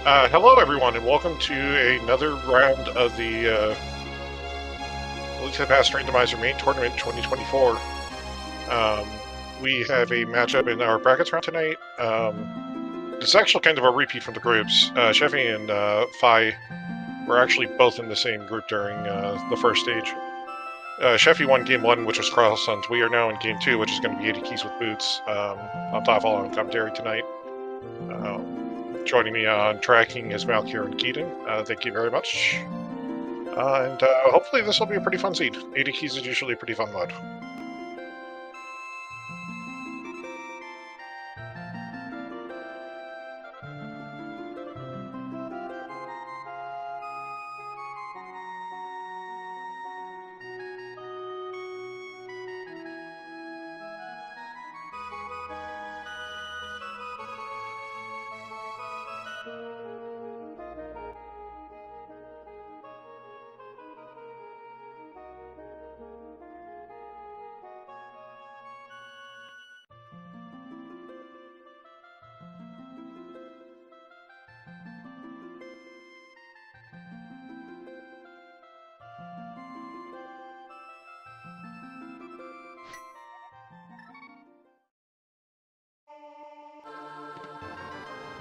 Hello everyone, and welcome to another round of the ALTTTPR Randomizer Main Tournament 2024. We have a matchup in our brackets round tonight. It's actually kind of a repeat from the groups. Cheffy and Phi were actually both in the same group during the first stage. Cheffy won game 1, which was Cross Hunt. We are now in game 2, which is going to be 80 keys with boots. I'm Todd following commentary tonight. Joining me on tracking is Malkier and Keaton. Thank you very much. And hopefully this will be a pretty fun seed. 80 keys is usually a pretty fun mode.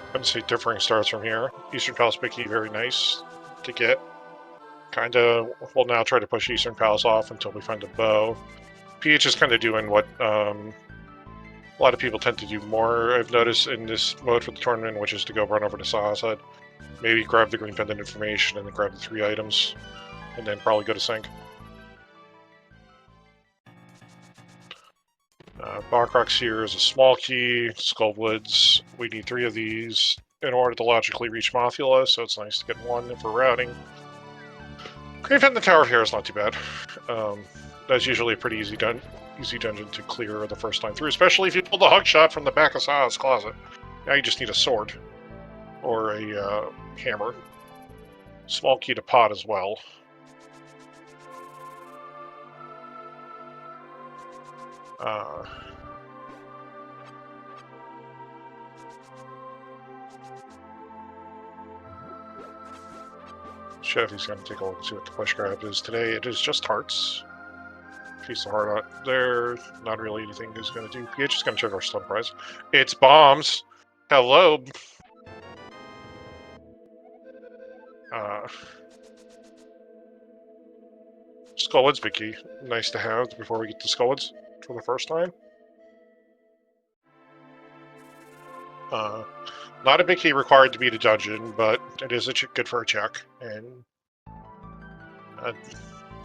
I'm going to say differing starts from here. Eastern Palace Mickey, very nice to get. We'll now try to push Eastern Palace off until we find a bow. PH is kind of doing what a lot of people tend to do more, I've noticed, in this mode for the tournament, which is to go run over to Saha's head, maybe grab the green pendant information, and then grab the 3 items, and then probably go to sync. Bachrox here is a small key, Skullwoods. We need 3 of these in order to logically reach Mothula, so it's nice to get 1 for routing. Green Pendant Tower here is not too bad. That's usually a pretty easy dungeon to clear the first time through, especially if you pull the hug shot from the back of Saha's closet. Now you just need a sword or a hammer. Small key to pot as well. Cheffy's going to take a look and see what the push grab is today. It is just hearts. Piece of heart out there. Not really anything he's going to do. PH is going to check our stun prize. It's bombs. Hello. Skullwoods big key. Nice to have before we get to Skullwoods for the first time. Not a big key required to beat a dungeon, but it is good for a check. And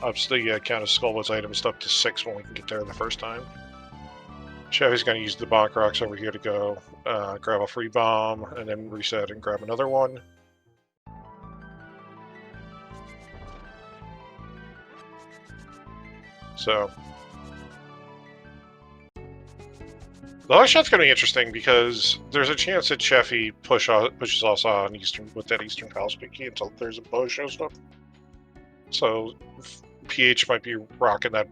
obviously, count as Skullwoods items up to 6 when we can get there the first time. Cheffy's going to use the Bachrox over here to go grab a free bomb, and then reset and grab another one. So the hug shot's going to be interesting because there's a chance that Cheffy pushes us on with that Eastern Palace big key until there's a bow shows up. So PH might be rocking that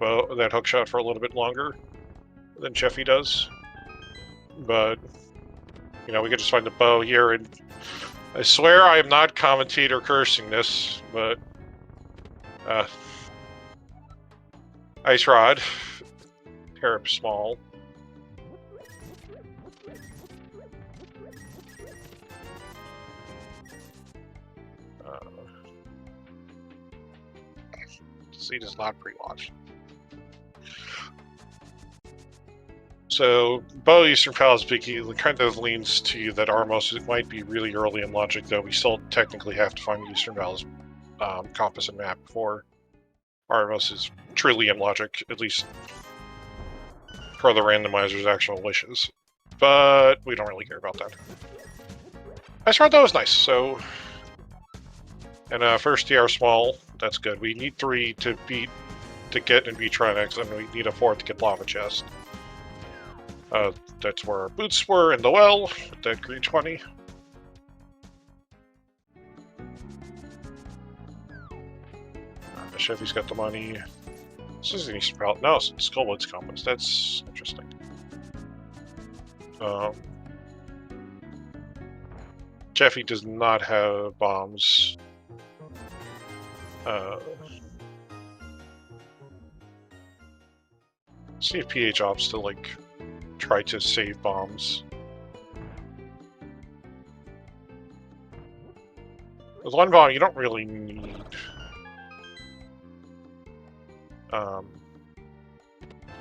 hook shot for a little bit longer than Cheffy does. But we could just find a bow here, and I swear I am not commentator cursing this, but Ice Rod, Terrib Small. Seed is not pre-launched. So, bow Eastern Palace Biggie kind of leans to you that Armos might be really early in logic, though we still technically have to find the Eastern Palace compass and map before Armos is truly in logic, at least per the randomizer's actual wishes. But we don't really care about that. Ice Rod, though, is nice, so... And first TR small, that's good. We need 3 to get and beat Trinex, and we need a 4th to get Lava Chest. That's where our boots were in the well, that green 20. Chefy's got the money. This is an Eastern Palace. No, it's Skullwoods Compass. That's interesting. Cheffy does not have bombs. See if PH opts to, like, try to save bombs. With one bomb, you don't really need...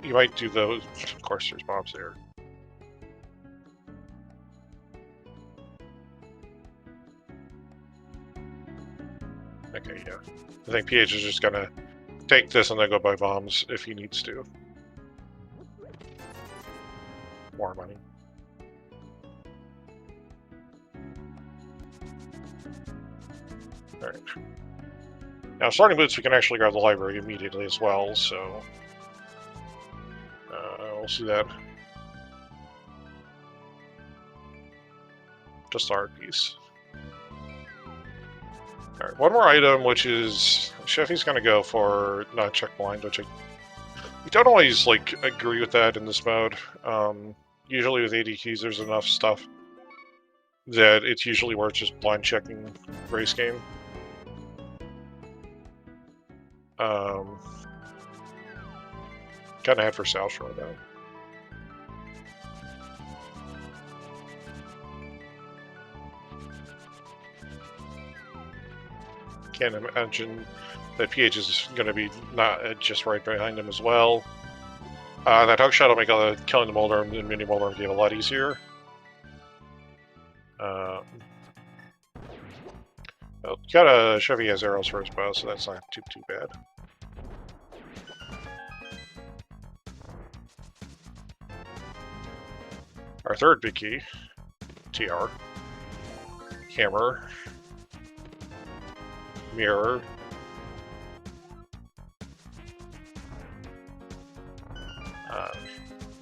you might do those... Of course, there's bombs there. Okay, yeah. I think PH is just gonna take this and then go buy bombs if he needs to. More money. Alright. Now, starting boots, we can actually grab the library immediately as well, so... we'll see that. Just our piece. Alright, one more item, which is... Cheffy's gonna go for not check blind, which we don't always, like, agree with that in this mode. Usually with AD keys, there's enough stuff that it's usually worth just blind checking race game. Kind of head for South Shore, though. Can't imagine that PH is going to be not just right behind him as well. That hook shot will make killing the Moldorm and Mini Moldorm game a lot easier. Well, Chevy has arrows for his bow, so that's not too bad. Our third big key, TR, hammer, mirror,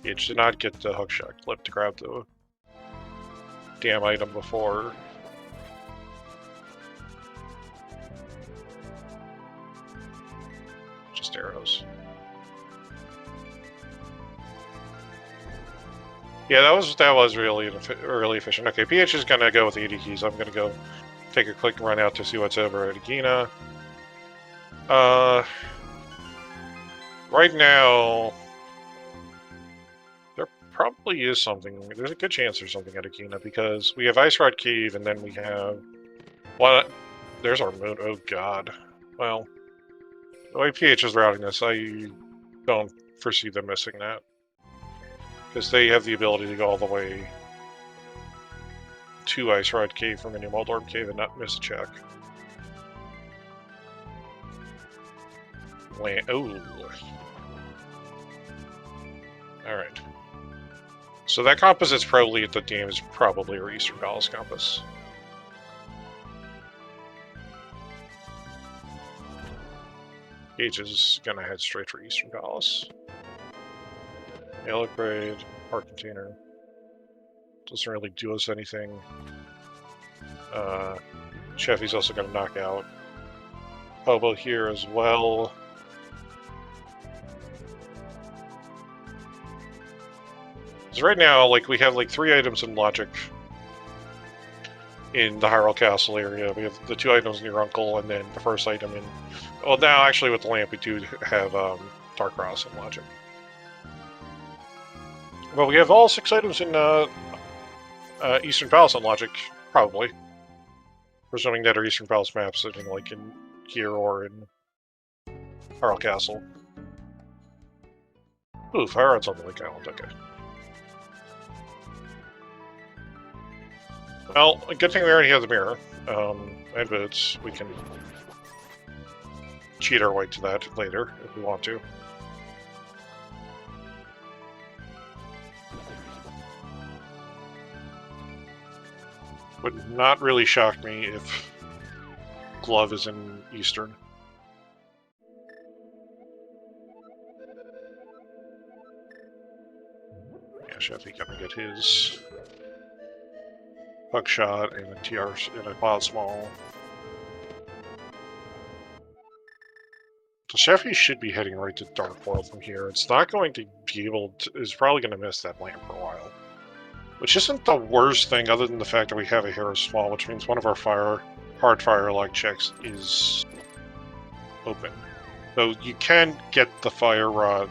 it did not get the hookshot clip to grab the damn item before. Just arrows. Yeah, that was really efficient. Okay, PH is gonna go with the 80 keys. I'm gonna go take a quick run out to see what's over at Agina. Right now, there probably is something. There's a good chance there's something at Agina because we have Ice Rod Cave, and then we have what? There's our moon. Oh God. Well, the way PH is routing this, I don't foresee them missing that. Because they have the ability to go all the way to Ice Rod Cave from Mini Moldorm Cave and not miss a check. Oh. Alright. So that compass that's probably at the dam is probably our Eastern Palace compass. Gage is gonna head straight for Eastern Palace. Mail upgrade, park container. Doesn't really do us anything. Cheffy's also gonna knock out Hobo here as well. Because right now, like, we have like 3 items in logic in the Hyrule Castle area. We have the 2 items near Uncle, and then the first item in... Well, now, actually, with the lamp, we do have Dark Cross in logic. Well, we have all 6 items in Eastern Palace on logic, probably. Presuming that our Eastern Palace map's sitting, like, in here or in Hyrule Castle. Ooh, Fire Rod's on the Lake Island, okay. Well, a good thing we already have the mirror. And boots. We can cheat our way to that later, if we want to. Would not really shock me if Glove is in Eastern. Yeah, Cheffy gonna get his buckshot and a TR and a pod small. So Cheffy should be heading right to Dark World from here. It's not going to be able to... It's probably going to miss that lamp for a while. Which isn't the worst thing, other than the fact that we have a hero small, which means one of our hard fire lock checks is open. So you can get the fire rod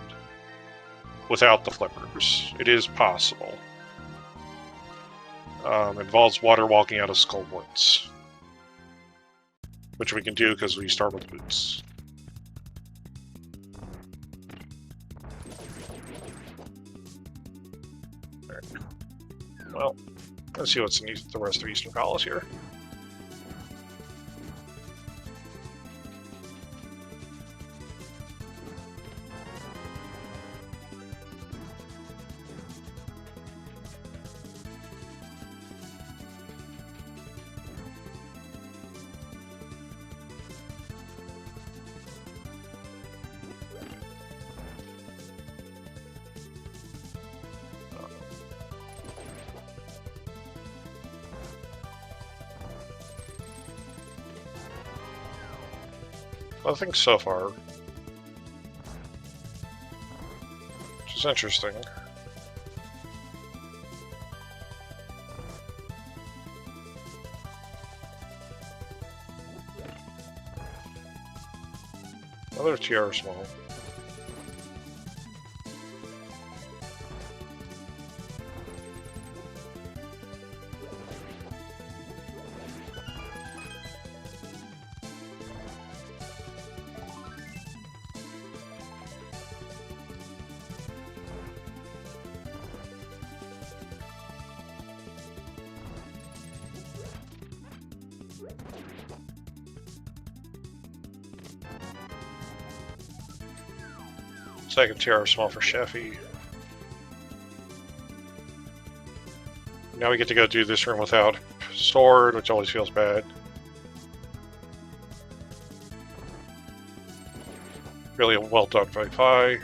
without the flippers. It is possible. Involves water walking out of skull points, which we can do because we start with boots. Right. Well, let's see what's in the rest of Eastern Palace here. I think so far, which is interesting. Another TR small. Second TR small for Cheffy. Now we get to go do this room without sword, which always feels bad. Really well done by Phi.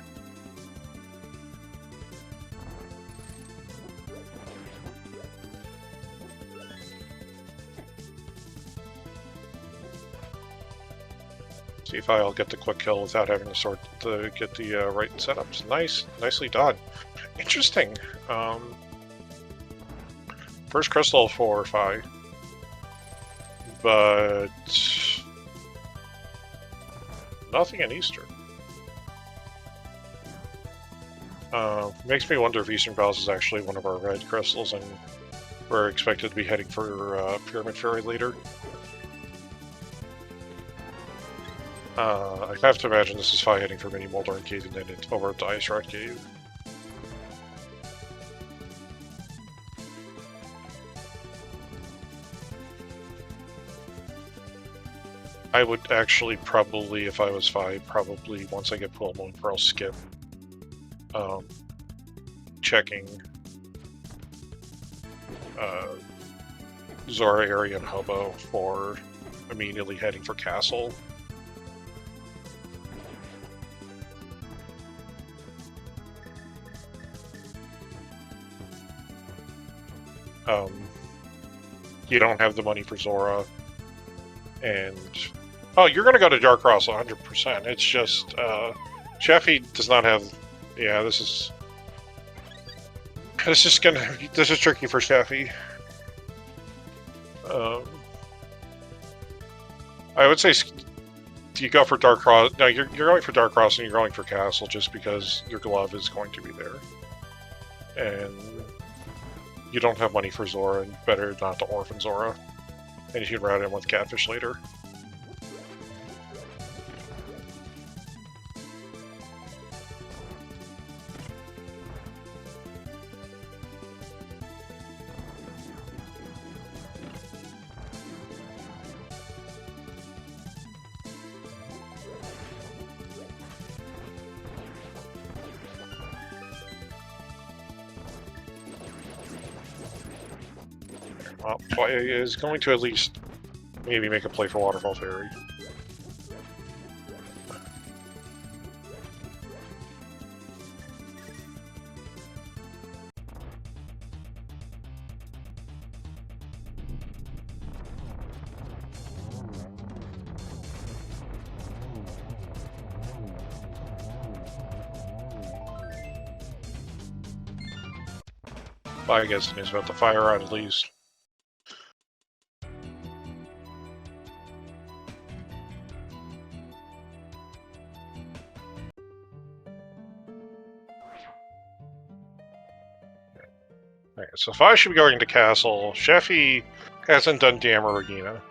See if I'll get the quick kill without having to sort to get the right setups. Nicely done. Interesting. First crystal for Phi, but nothing in Eastern. Makes me wonder if Eastern Palace is actually one of our red crystals, and we're expected to be heading for Pyramid Fairy later. I have to imagine this is Phi heading for Mini Molder and Cave, and then it's over at the Ice Rod Cave. I would actually probably, if I was Phi, probably once I get Pool Moon Pearl, skip checking Zora area and Hobo for immediately heading for Castle. You don't have the money for Zora, and oh, you're gonna go to Dark Cross 100%. It's just Cheffy does not have. Yeah, this is tricky for Cheffy. I would say you go for Dark Cross. No, you're going for Dark Cross and you're going for Castle just because your glove is going to be there, and you don't have money for Zora, and better not to orphan Zora. And you can route in with Catfish later. Well, is going to at least maybe make a play for Waterfall Fairy. Well, I guess he's about to fire out at least. Okay, so if I should be going to castle, Cheffy hasn't done Dam or Regina.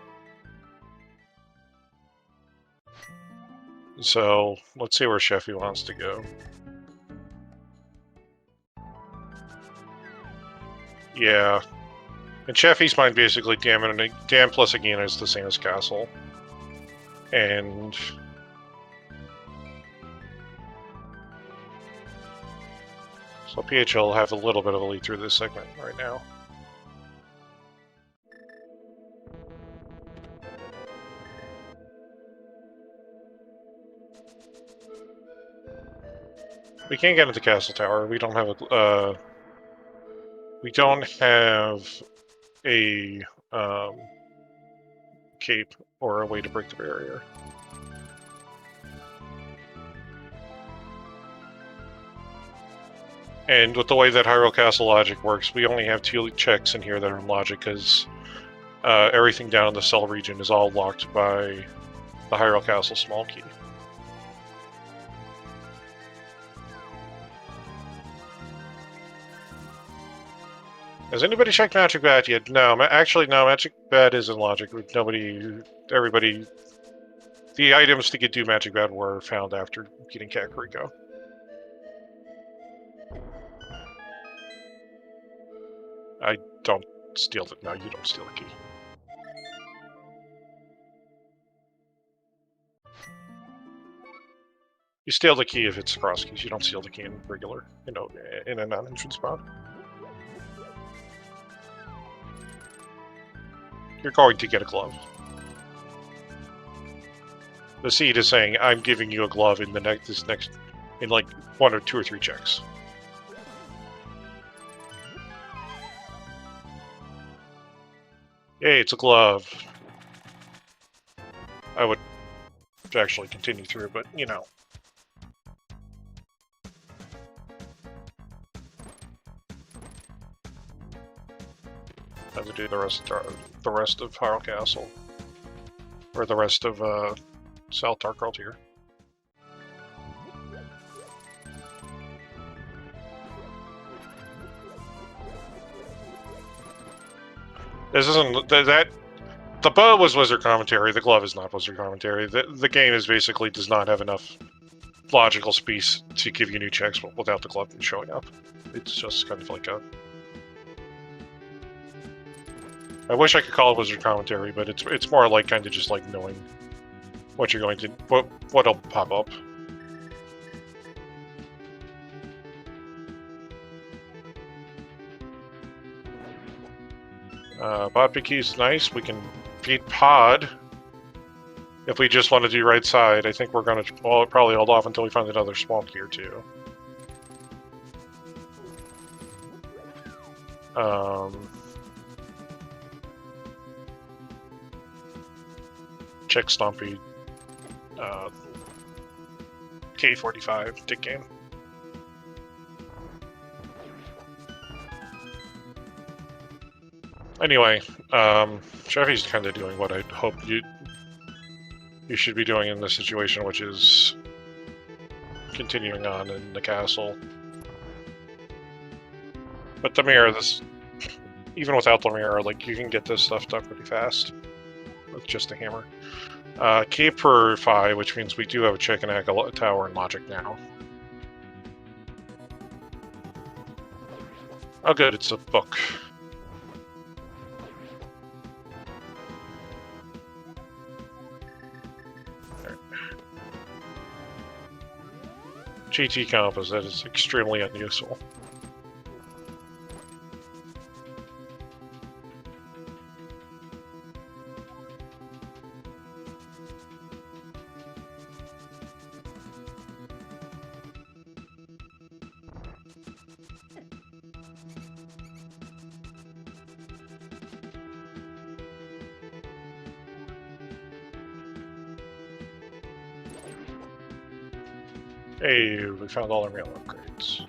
So let's see where Cheffy wants to go. Yeah. In Cheffy's mind, basically, Dam plus Agina is the same as castle. And so PH will have a little bit of a lead through this segment right now. We can't get into Castle Tower. We don't have a cape or a way to break the barrier. And with the way that Hyrule Castle logic works, we only have 2 checks in here that are in logic because everything down in the cell region is all locked by the Hyrule Castle small key. Has anybody checked Magic Bat yet? No, actually, no, Magic Bat is in logic. Everybody... The items to get to Magic Bat were found after getting Kakariko. I don't steal it. No, you don't steal the key. You steal the key if it's cross keys. You don't steal the key in regular, in a non-entrance spot. You're going to get a glove. The seed is saying, I'm giving you a glove in in like 1 or 2 or 3 checks. Yay, it's a glove. I would actually continue through, but you know. I would do the rest of Hyrule Castle. Or the rest of South Dark World here. This isn't the bow was Wizard Commentary. The glove is not Wizard Commentary. The game is basically does not have enough logical space to give you new checks without the glove showing up. It's just kind of like a. I wish I could call it Wizard Commentary, but it's more like kind of just like knowing what you're going to what'll pop up. Pod Key is nice. We can beat Pod if we just want to do right side. I think we're going to probably hold off until we find another small key or 2. Check Stompy. K45 tick game. Anyway, Cheffy's kind of doing what I'd hope you should be doing in this situation, which is continuing on in the castle. But the mirror, even without the mirror, like you can get this stuff done pretty fast with just a hammer. Cape for 5, which means we do have a check and a tower in logic now. Oh good, it's a book. GT composite is extremely unuseful. Hey, we found all our mail upgrades.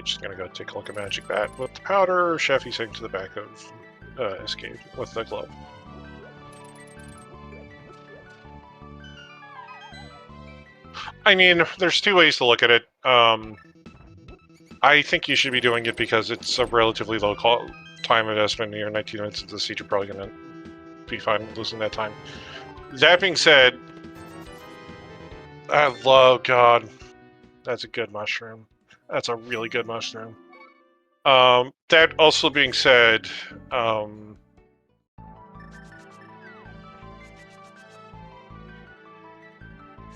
Peach is gonna go take a look at Magic Bat with the powder. Cheffy's heading to the back of Escape with the glove. I mean, there's two ways to look at it. I think you should be doing it because it's a relatively low time investment. You're 19 minutes into the siege, you're probably going to be fine losing that time. That being said, I love God. That's a good mushroom. That's a really good mushroom. That also being said,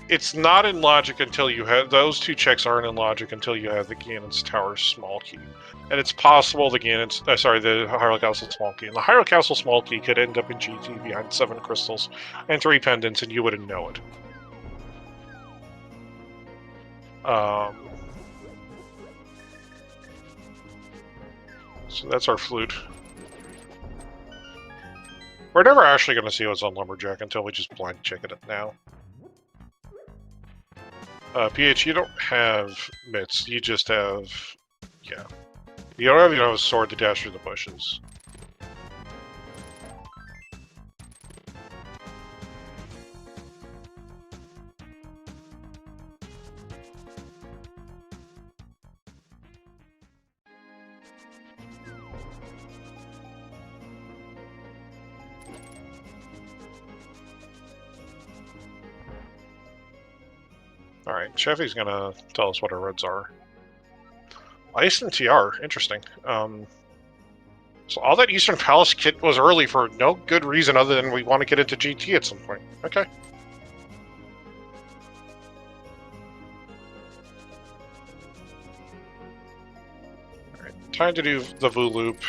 it's not in logic until you have those two checks aren't in logic until you have the Ganon's Tower small key, and it's possible the Ganon's the Hyrule Castle small key, and the Hyrule Castle small key could end up in GT behind 7 crystals and 3 pendants, and you wouldn't know it. So that's our flute. We're never actually going to see what's on Lumberjack until we just blind check it now. PH, you don't have mitts. You just have, yeah. You don't have a sword to dash through the bushes. Alright, Cheffy's gonna tell us what our reds are. Ice and TR, interesting. So all that Eastern Palace kit was early for no good reason other than we want to get into GT at some point. Okay. Alright, time to do the Vu Loop.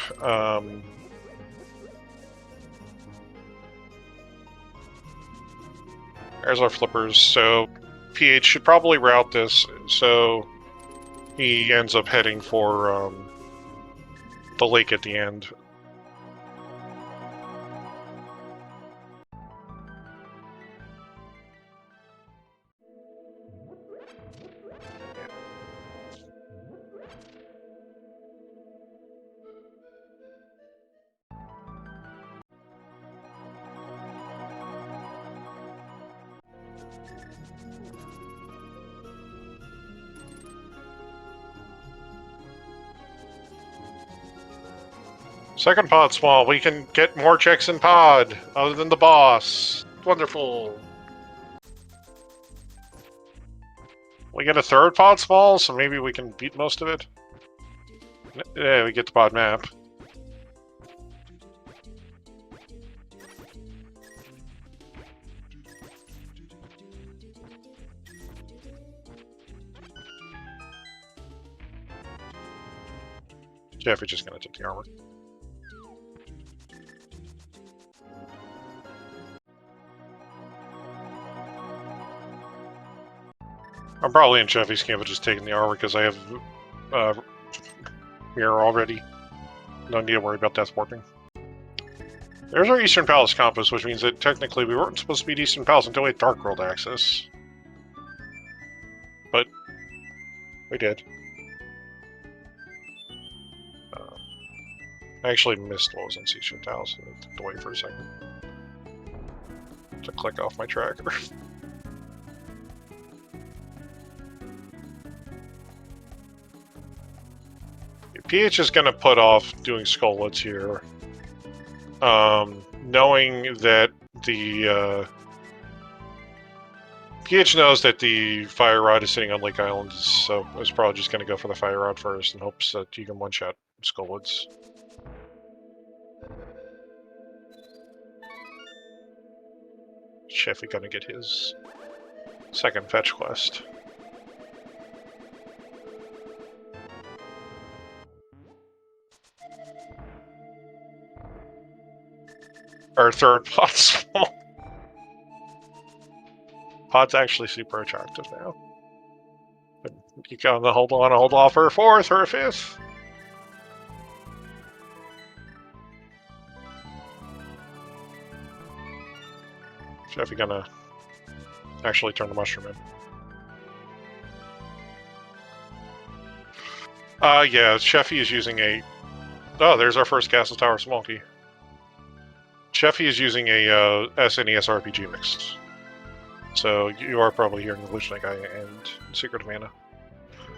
There's our flippers, so PH should probably route this, so he ends up heading for the lake at the end. Second pod small. We can get more checks in pod, other than the boss. Wonderful. We get a third pod small, so maybe we can beat most of it. Yeah, we get the pod map. Jeff is just gonna take the armor. I'm probably in Cheffy's camp of just taking the armor because I have mirror already. No need to worry about death warping. There's our Eastern Palace compass, which means that technically we weren't supposed to be at Eastern Palace until we had Dark World access. But we did. I actually missed what was in Eastern Palace, so I had to wait for a second to click off my tracker. PH is going to put off doing Skullwoods here, knowing that the PH knows that the Fire Rod is sitting on Lake Island, so it's probably just going to go for the Fire Rod first and hopes that you can one-shot Skullwoods. Cheffy going to get his second fetch quest. Our third pod small. Pod's actually super attractive now. But you gotta hold off for a fourth or a fifth. Cheffy gonna actually turn the mushroom in. Yeah, Cheffy is using a... Oh, there's our first Castle Tower Smolky. Cheffy is using a SNES RPG mix. So you are probably hearing the Lucian guy and Secret of Mana.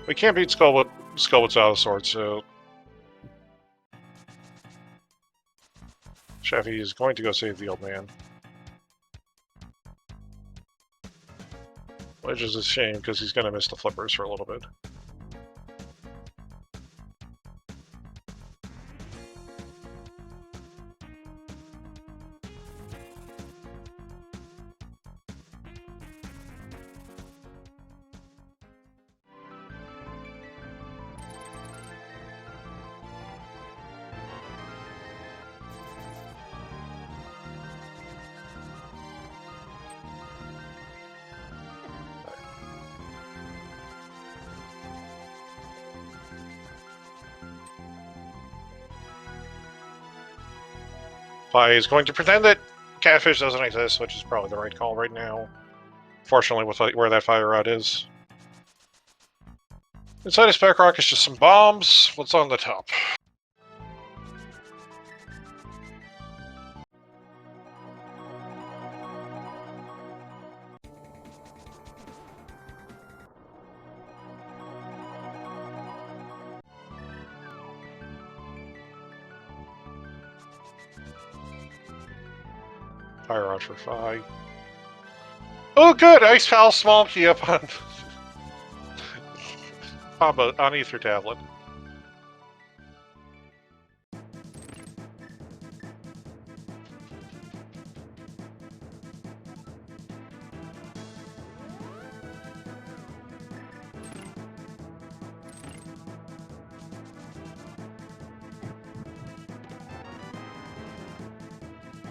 We can't beat Skullwood's out of swords, so... Cheffy is going to go save the old man. Which is a shame, because he's going to miss the flippers for a little bit. Pi is going to pretend that Catfish doesn't exist, which is probably the right call right now. Fortunately, with where that fire rod is. Inside his back rock is just some bombs. What's on the top? Fire rod for 5. Oh, good! Ice Pal small key up on on Ether Tablet.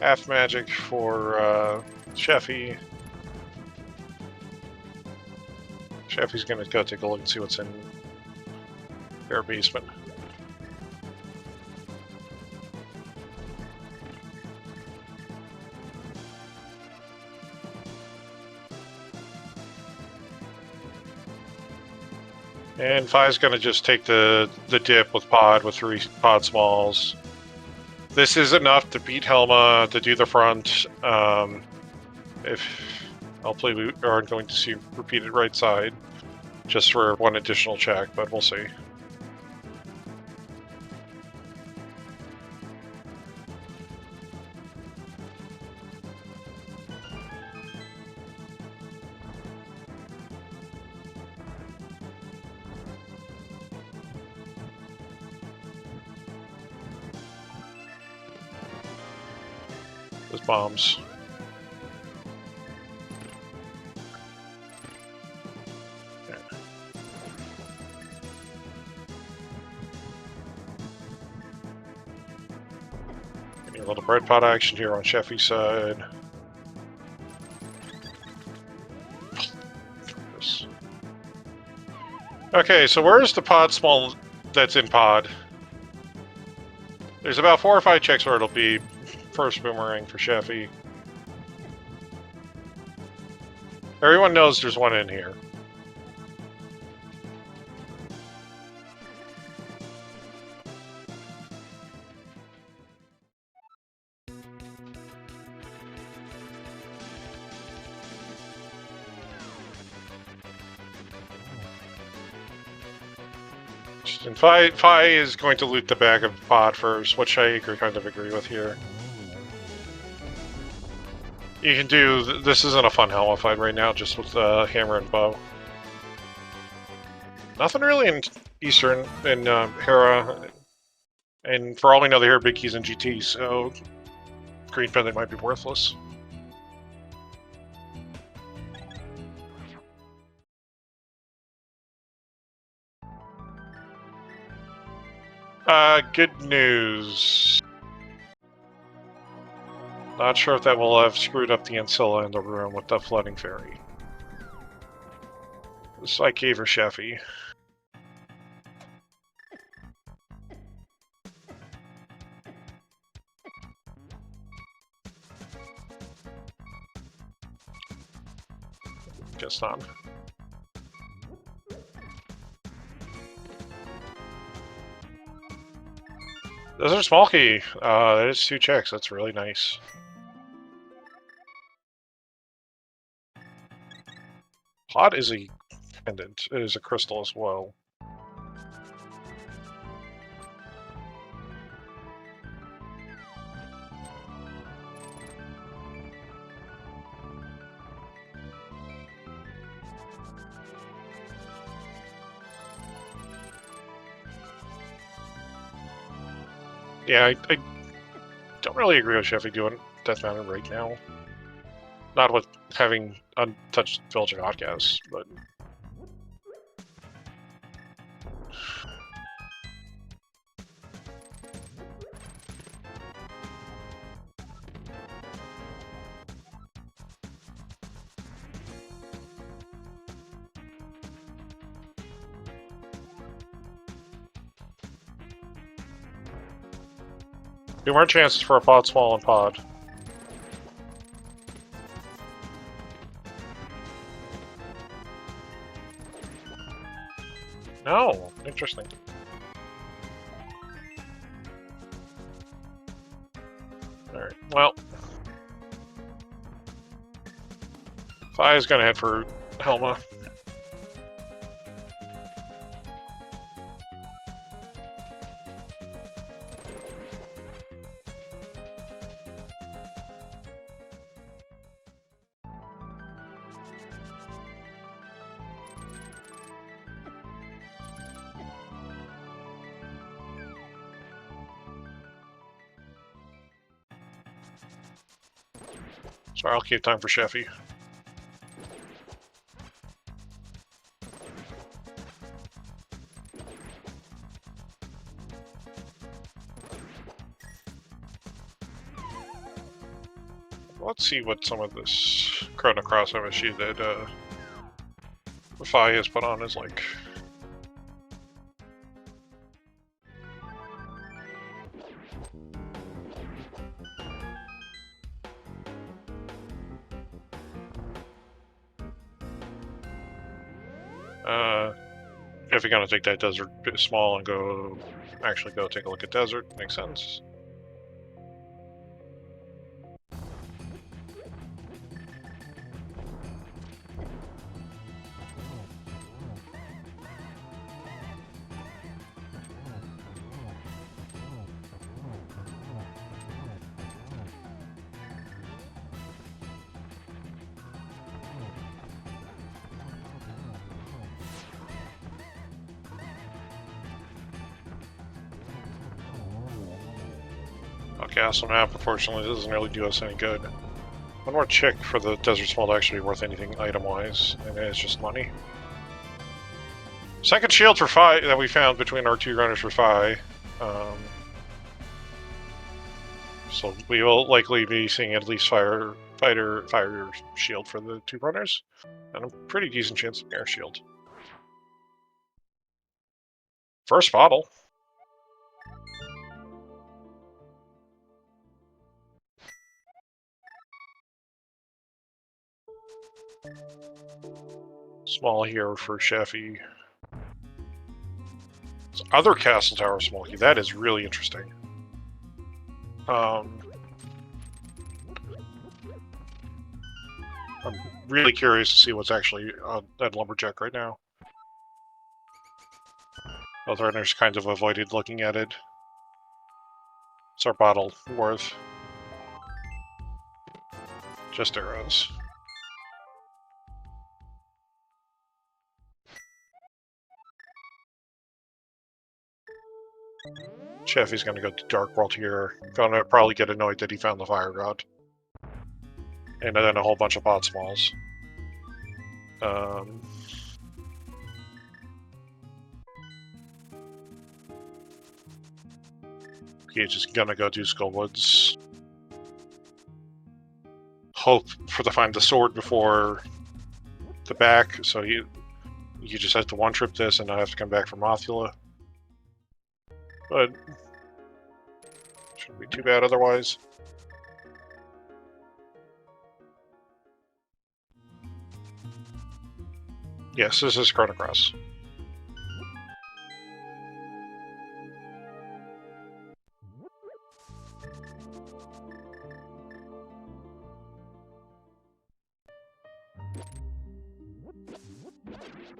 Half magic for Cheffy. Cheffy's gonna go take a look and see what's in their basement. And Fi's gonna just take the dip with Pod with 3 Pod Smalls. This is enough to beat Helma, to do the front. If hopefully we aren't going to see repeated right side, just for 1 additional check, but we'll see. Those bombs. A little bread pot action here on Cheffy's side. Okay, so where's the pod small that's in pod? There's about 4 or 5 checks where it'll be first boomerang for Cheffy. Everyone knows there's one in here. And Fi is going to loot the bag of pod first, which I kind of agree with here. You can do... This isn't a fun Helma fight right now, just with hammer and bow. Nothing really in Eastern, in Hera. And for all we know, they hear big keys in GT, so... Green Pendant might be worthless. Good news. Not sure if that will have screwed up the Ancilla in the room with the flooding fairy. It's like Cave or Cheffy. Guess not. Those are Smolky. That is 2 checks. That's really nice. Pod is a pendant. It is a crystal as well. Yeah, I don't really agree with Cheffy doing Death Mountain right now. Not with having untouched Village of Outcasts, but... Two more chances for a pod small and pod. No, interesting. Alright, well. Fi is gonna head for Helma. Sorry, I'll keep time for Cheffy. Let's see what some of this Chrono Cross MSU that Fi has put on is like. If you're gonna take that desert small and go take a look at desert, makes sense. Castle map, unfortunately, doesn't really do us any good. One more check for the desert small to actually be worth anything item-wise, and it's just money. Second shield for Fi that we found between our 2 runners for Fi. So we will likely be seeing at least fire shield for the 2 runners, and a pretty decent chance of air shield. First bottle. Small here for Cheffy. Other Castle Tower Smolky, that is really interesting. I'm really curious to see what's actually on that Lumberjack right now. Both runners kind of avoided looking at it. It's our bottle worth. Just arrows. Cheffy's gonna go to Dark World here. Gonna probably get annoyed that he found the Fire God. And then a whole bunch of pot smalls. He's just gonna go do Skullwoods. Hope for to find the sword before the back, so you just have to one-trip this and not have to come back for Mothula. But shouldn't be too bad otherwise. Yes, this is Chrono Cross.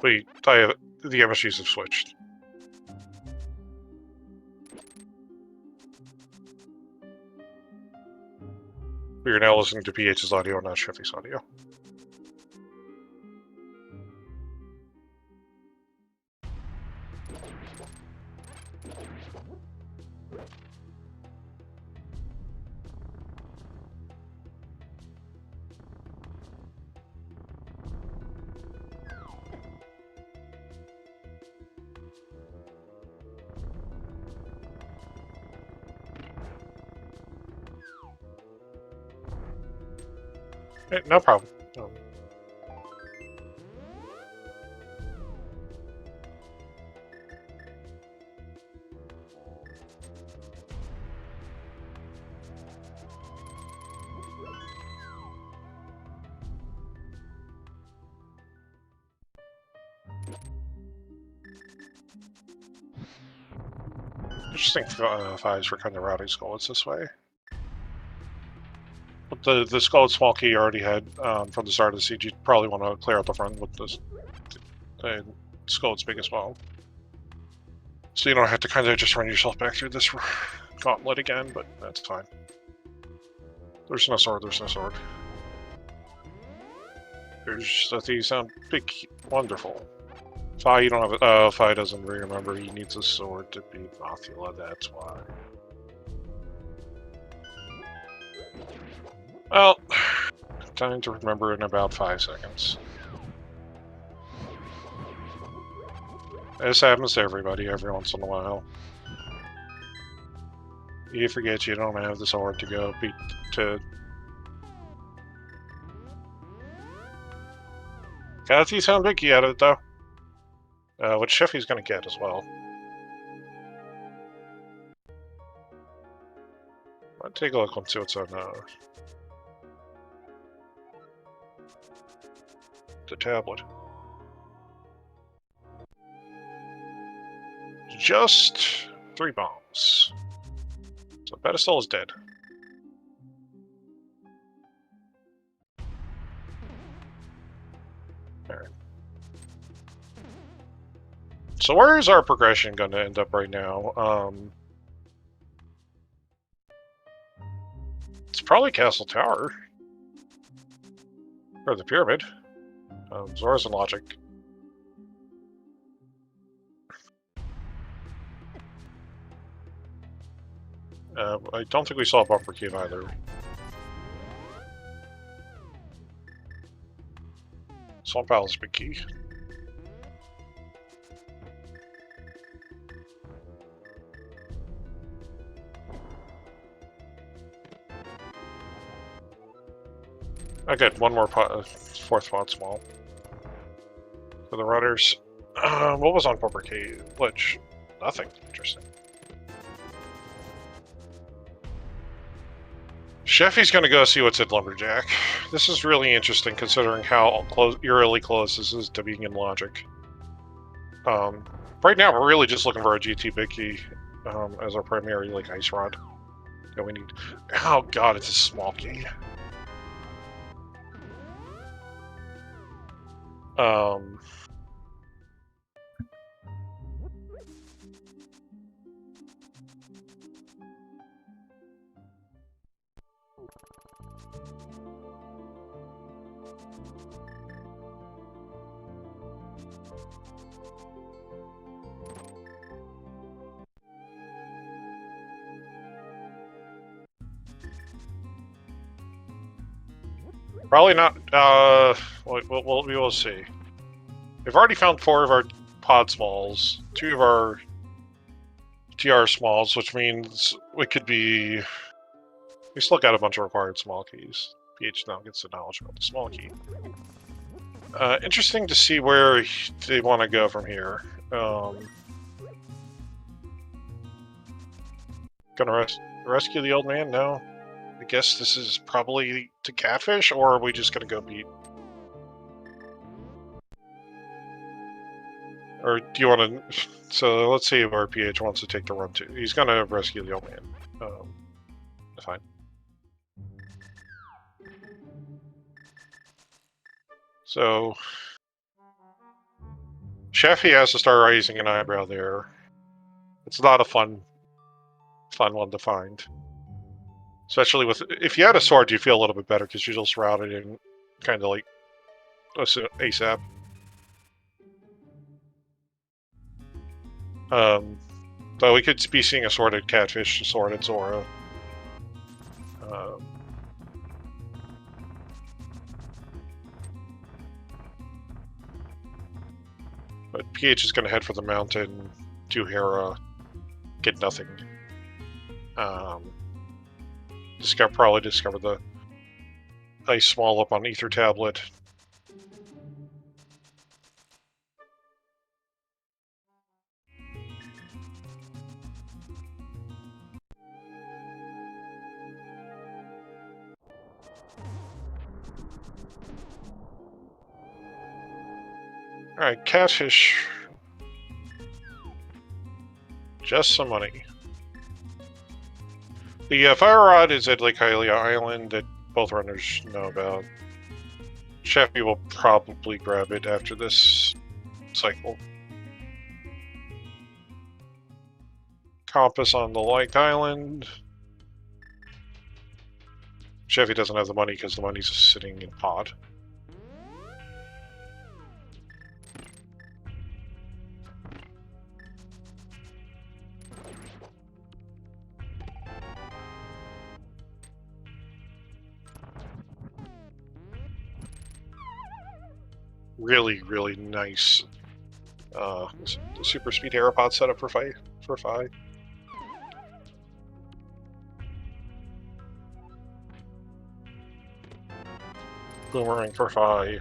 Wait, the MSGs have switched. We are now listening to PH's audio, not Cheffy's audio. No problem. Interesting fives for kind of routing skulls this way. But the skull and small key you already had from the start of the siege. You'd probably want to clear out the front with the skull big as well. So you don't have to kind of just run yourself back through this gauntlet again, but that's fine. There's no sword, there's no sword. There's the sound big, wonderful. Fi, you don't have it. Fi doesn't remember he needs a sword to beat Mothula, that's why. Well, time to remember in about 5 seconds. This happens to everybody every once in a while. You forget you don't have the sword to go beat to. Got the sound biggie out of it though. Which Cheffy's gonna get as well. I'll take a look and see what's on the tablet. Just 3 bombs. So Pedestal is dead. Alright. So where is our progression going to end up right now? It's probably Castle Tower. Or the Pyramid. Zora's and Logic. I don't think we saw a bumper cave either. Swamp Palace big key. Okay, one more fourth spot small. For the runners. What was on bumper cave? Which? Nothing. Interesting. Cheffy's gonna go see what's at Lumberjack. This is really interesting considering how eerily close this is to being in Logic. Right now we're really just looking for a GT big key as our primary ice rod that we need. Oh god, it's a small key. Probably not. We will see. We've already found 4 of our pod smalls, 2 of our TR smalls, which means we could be. We still got a bunch of required small keys. PH now gets the knowledge about the small key. Interesting to see where they want to go from here. Gonna rescue the old man? No. I guess this is probably to catfish, or are we just gonna go beat? Or do you want to? So let's see where PH wants to take the run to. He's gonna rescue the old man. Fine. So Cheffy has to start raising an eyebrow there. It's not a fun one to find. Especially with, if you had a sword, you feel a little bit better because you're just routed in kind of like ASAP. Though we could be seeing a sorted Catfish, a sorted Zora. But PH is going to head for the mountain, do Hera, get nothing. Probably discover the ice small up on Ether Tablet. Alright, Catfish. Just some money. The Fire Rod is at Lake Hylia Island that both runners know about. Cheffy will probably grab it after this cycle. Compass on the Lake Island. Cheffy doesn't have the money because the money's sitting in pod. Really, really nice the super speed aeropod setup for Phi. Boomerang for Phi.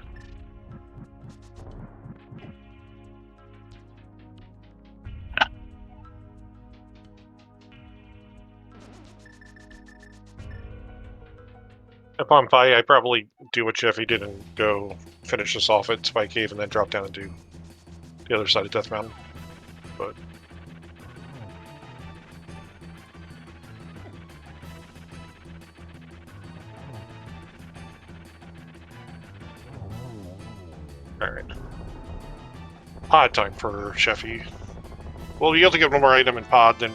If I'm Phi, I'd probably do what Cheffy did and go finish this off at Spy Cave and then drop down and do the other side of Death Mountain. But alright. Pod time for Cheffy. We'll be able to get one more item in pod than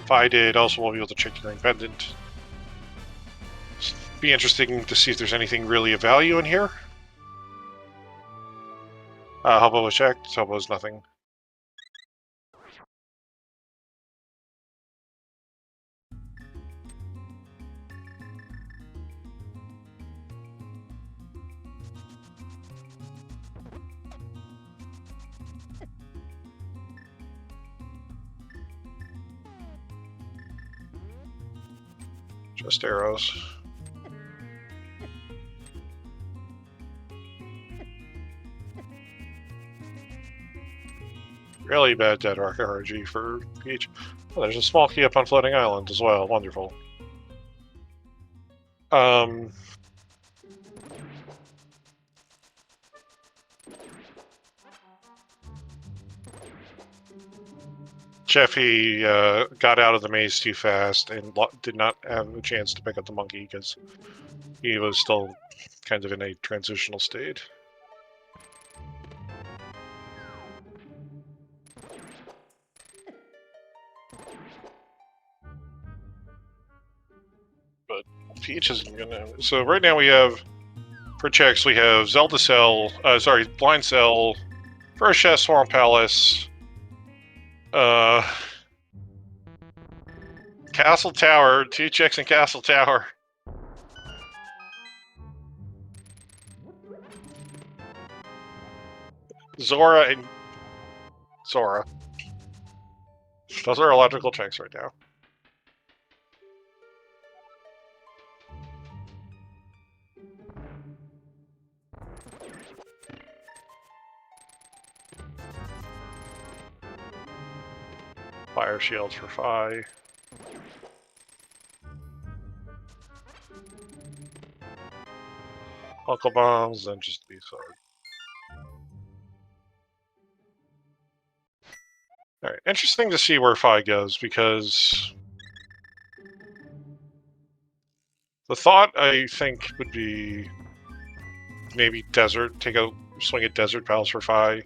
Phi did. Also, we'll be able to check your pendant. Be interesting to see if there's anything really of value in here. Hobo was checked. Hobo's nothing. Just arrows. Really bad Dead Rock RG for PH. Oh, there's a small key up on Floating Island as well. Wonderful. Cheffy got out of the maze too fast and did not have a chance to pick up the monkey because he was still kind of in a transitional state. But Peach isn't gonna. So right now we have, for checks, we have Zelda Cell, Blind Cell, First Chest, Swamp Palace, Castle Tower, 2 checks in Castle Tower. Zora and Zora. Those are illogical checks right now. Fire shields for Phi. Uncle bombs, then just be sorry. Alright, interesting to see where Phi goes, because the thought, I think, would be maybe desert, take a swing at Desert Palace for Phi.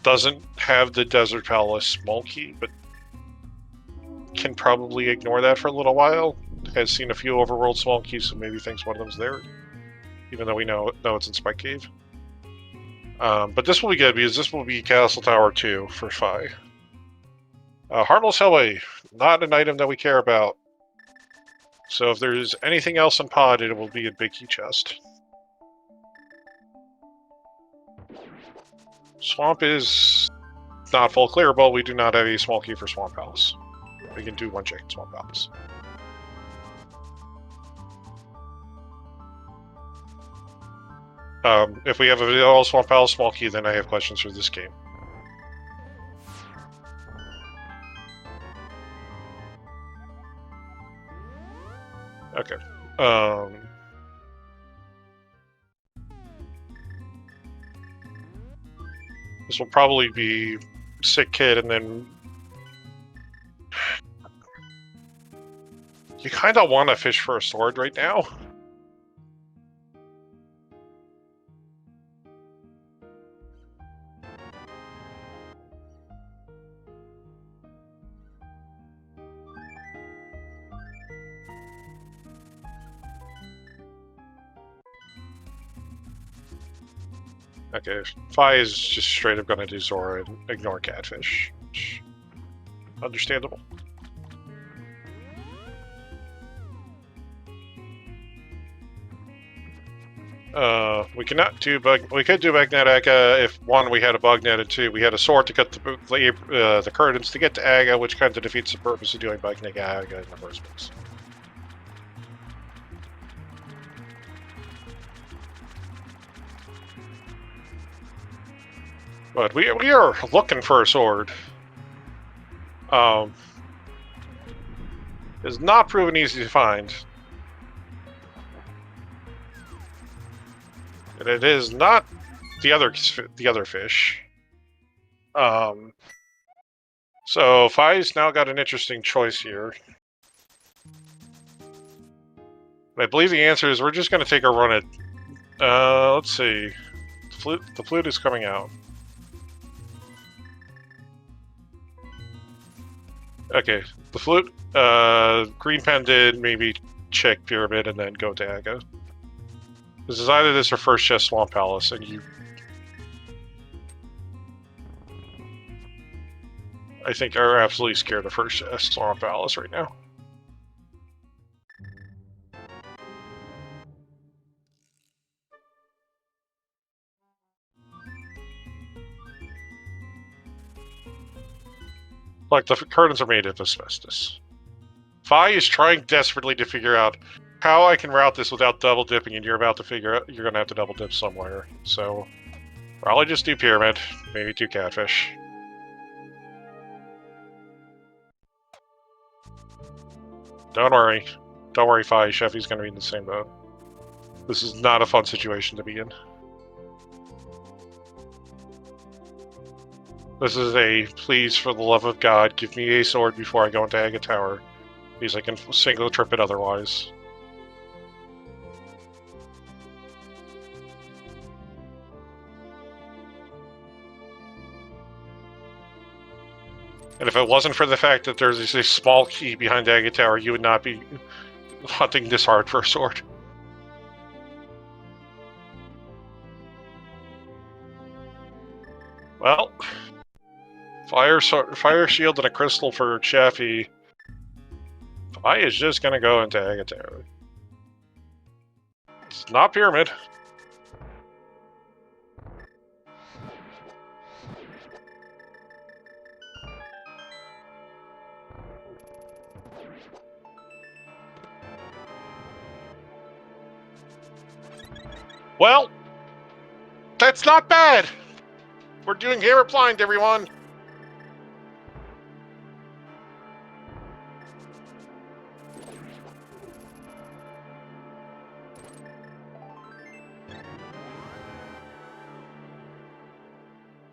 Doesn't have the Desert Palace small key, but can probably ignore that for a little while. Has seen a few overworld small keys, so maybe thinks one of them's there, even though we know it's in Spike Cave. But this will be good, because this will be Castle Tower 2 for Phi. Harmless Hellway, not an item that we care about. So if there's anything else in Pod, it will be a big key chest. Swamp is not full clearable. We do not have a small key for Swamp Palace. We can do one check in Swamp Palace. If we have a all Swamp Palace small key, then I have questions for this game. Okay. This will probably be Sick Kid, and then you kind of want to fish for a sword right now. Okay, Phi is just straight up going to do Zora and ignore Catfish. Understandable. We cannot do we could do Bagnet Aga if one, we had a bug net, and two, we had a sword to cut the curtains to get to Aga, which kind of defeats the purpose of doing Bagnet Aga in the first place. But we are looking for a sword. It's not proven easy to find. And it is not the other fish. So Phi's now got an interesting choice here. I believe the answer is we're just going to take a run at. Let's see. The flute is coming out. Okay, the flute. Green Pen did maybe check Pyramid and then go to Aga. This is either this or first chest Swamp Palace, and you... I think are absolutely scared of first chest Swamp Palace right now. Like, the curtains are made of asbestos. Phi is trying desperately to figure out how I can route this without double dipping, and you're about to figure out you're going to have to double dip somewhere. So, probably just do Pyramid, maybe do Catfish. Don't worry, Phi. Cheffy's going to be in the same boat. This is not a fun situation to be in. This is a please, for the love of God, give me a sword before I go into Aga Tower, because I can single trip it otherwise. And if it wasn't for the fact that there's a small key behind Aga Tower, you would not be hunting this hard for a sword. Well, fire shield and a crystal for Cheffy. Phi is just gonna go into Aga Tower. It's not Pyramid. Well, that's not bad. We're doing Hammer Blind, everyone.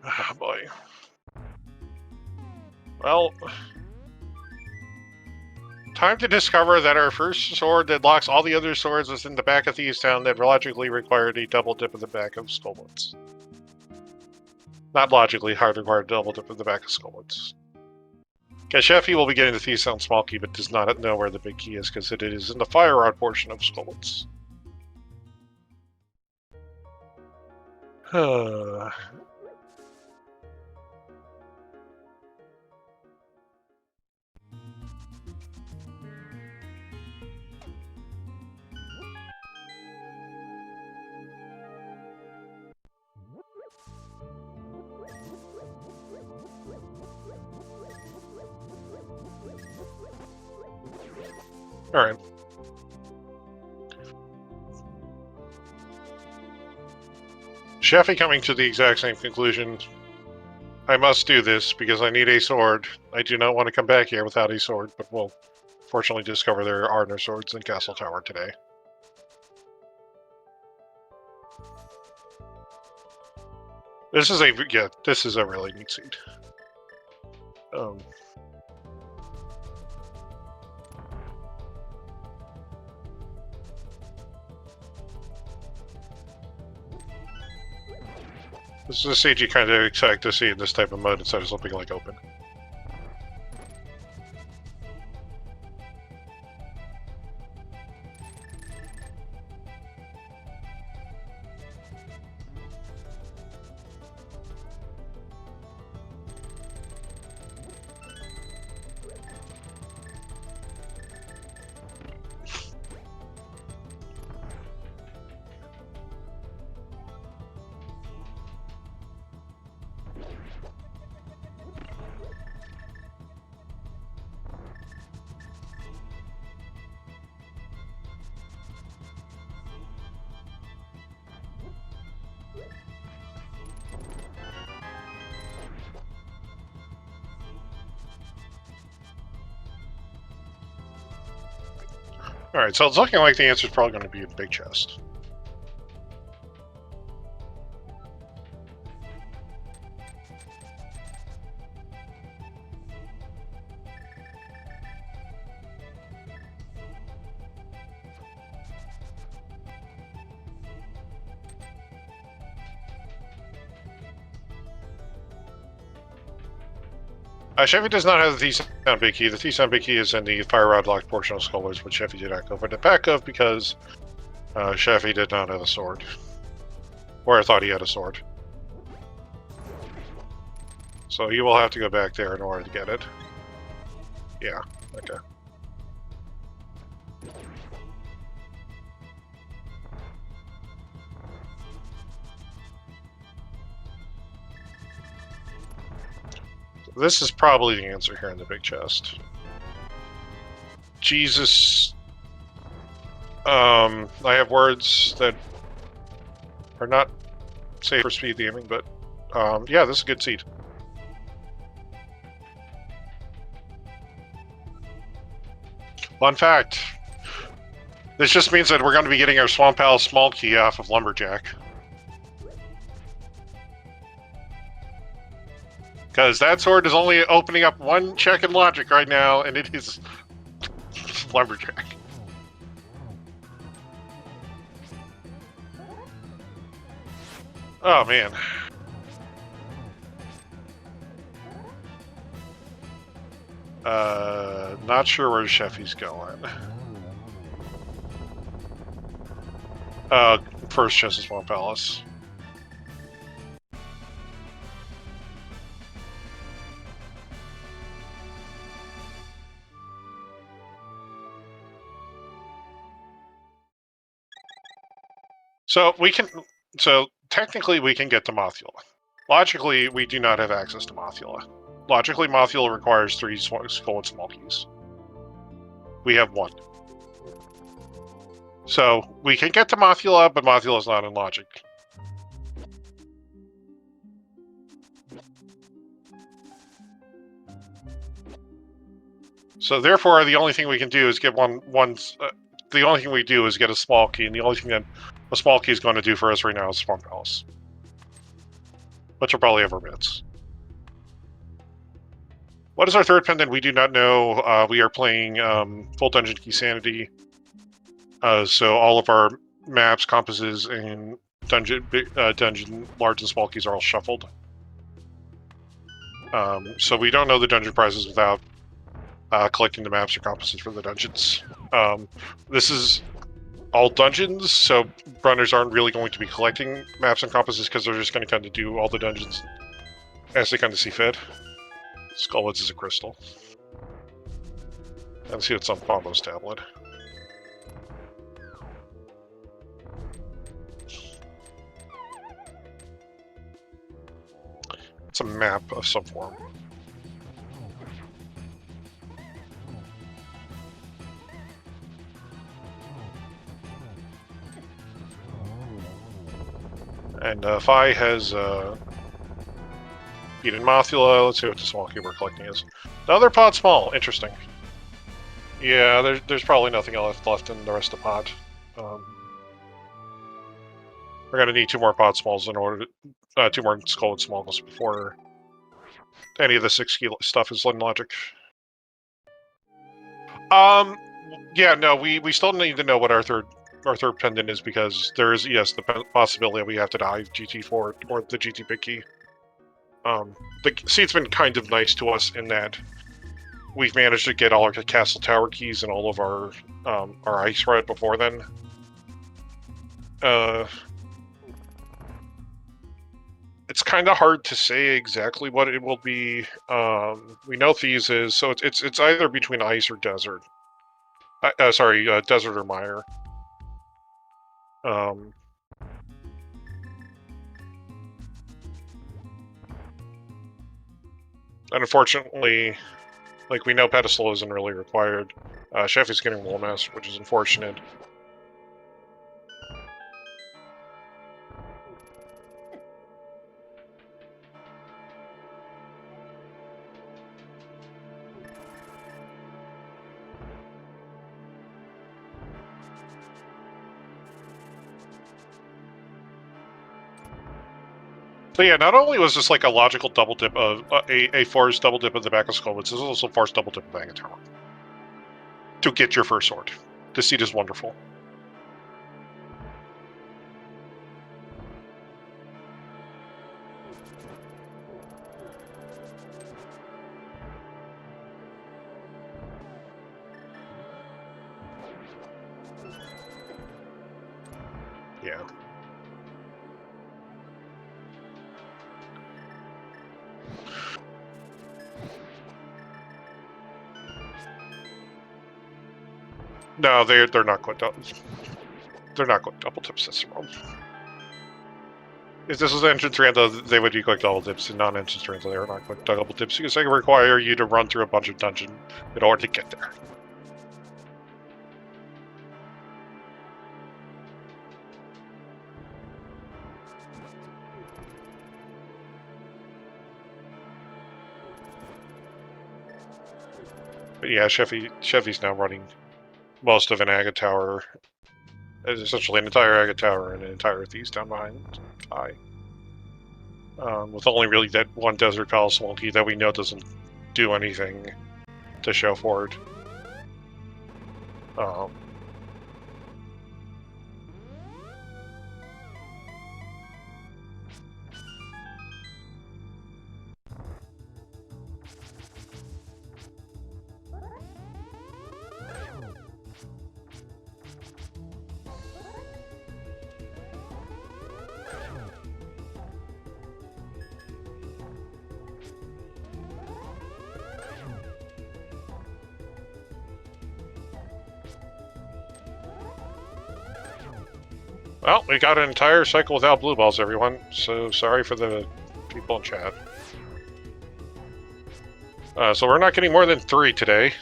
Oh boy. Well, time to discover that our first sword that locks all the other swords was in the back of Thieves Town that logically required a double dip in the back of Skullwoods. Not logically, hard required double dip in the back of Skullwoods. Okay, cheffy will be getting the Thieves on small key, but does not know where the big key is because it is in the fire rod portion of Skullwoods. Alright. Cheffy coming to the exact same conclusion. I must do this because I need a sword. I do not want to come back here without a sword, but we'll fortunately discover there are no swords in Castle Tower today. This is a really neat seed. This is a seed you kind of expect to see in this type of mode instead of something like open. Alright, so it's looking like the answer is probably going to be a big chest. Cheffy does not have the Thieves on big key. The Thieves on big key is in the fire rod locked portion of Skullwoods, which Cheffy did not go for the back of because Cheffy did not have a sword. Or I thought he had a sword. So you will have to go back there in order to get it. Yeah, okay. This is probably the answer here in the big chest. Jesus. I have words that are not safe for SpeedGaming, but yeah, this is a good seed. Fun fact. This just means that we're going to be getting our Swamp Pal small key off of Lumberjack. Because that sword is only opening up one check in logic right now, and it is Lumberjack. Oh, man. Not sure where Cheffy's going. First chest is Swamp Palace. So technically we can get to Mothula. Logically, we do not have access to Mothula. Logically, Mothula requires 3 Skullwoods small keys. We have 1. So we can get to Mothula, but Mothula is not in logic. So therefore, the only thing we can do is get the only thing we do is get a small key, and the only thing that a small key is going to do for us right now is Swamp Palace. Which will probably have our bits. What is our third pendant? We do not know. We are playing full Dungeon Key Sanity. So all of our maps, compasses, and dungeon large and small keys are all shuffled. So we don't know the dungeon prizes without collecting the maps or compasses for the dungeons. This is all dungeons, so runners aren't really going to be collecting maps and compasses because they're just going to kind of do all the dungeons as they kind of see fit. Skullwoods is a crystal. Let's see what's on Pombo's tablet. It's a map of some form. And Phi has Eden Mothula. Let's see what the small cube we're collecting is. Another pod small. Interesting. Yeah, there's probably nothing else left in the rest of the pod. We're gonna need 2 more pod smalls in order to 2 more Skullwood smalls before any of the 6 key stuff is in logic. Yeah, no, we still need to know what our third pendant is because there is, yes, the possibility that we have to dive GT4 or the GT big key. The seat's been kind of nice to us in that we've managed to get all our castle tower keys and all of our ice red before then. It's kind of hard to say exactly what it will be. We know Thieves is, so it's either between ice or desert. Sorry, desert or mire. And unfortunately, like, we know pedestal isn't really required. Cheffy's getting wall mass, which is unfortunate. So yeah, not only was this like a logical double dip of a forced double dip of the back of Skullwoods, this is also a forced double dip of Agate Tower to get your first sword. This seat is wonderful. Yeah. No, they're not going to. They're not going double dips this round. If this was entrance random, they would be quick double dips. In non-entrance random, they are not quick double dips because they require you to run through a bunch of dungeons in order to get there. But yeah, Cheffy's now running most of an Agate Tower. It's essentially an entire Agate Tower and an entire Thieves down behind High. With only really that one Desert Palace multi that we know doesn't do anything to show for it. Well, we got an entire cycle without blue balls, everyone, so sorry for the people in chat. So we're not getting more than 3 today.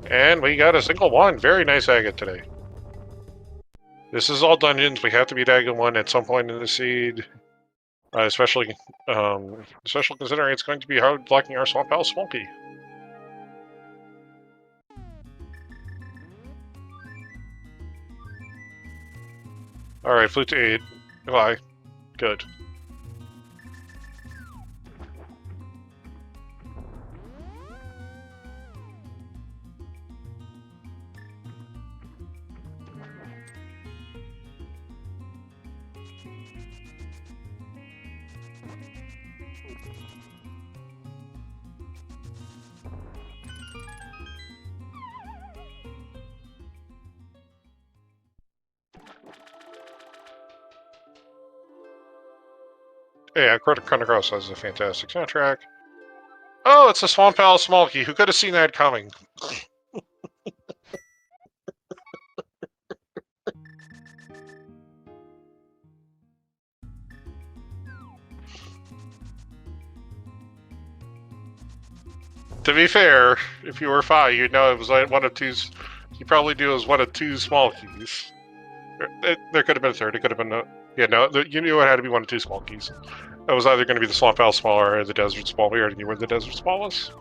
And we got a single one. Very nice agate today. This is all dungeons. We have to beat Agate 1 at some point in the seed. Especially considering it's going to be hard blocking our Swamp House Smoky. Alright, flute to 8. Goodbye. Good. Yeah, Chrono Cross has a fantastic soundtrack. Oh, it's a Swamp Owl Smolky. Who could have seen that coming? To be fair, if you were 5, you'd know it was like one of two. You probably knew it was one of 2 Smolkies. There could have been a third. It could have been you knew it had to be one of 2 Smolkies. It was either going to be the Swamp Owl Smaller or the Desert Small. We already knew where the Desert Small was.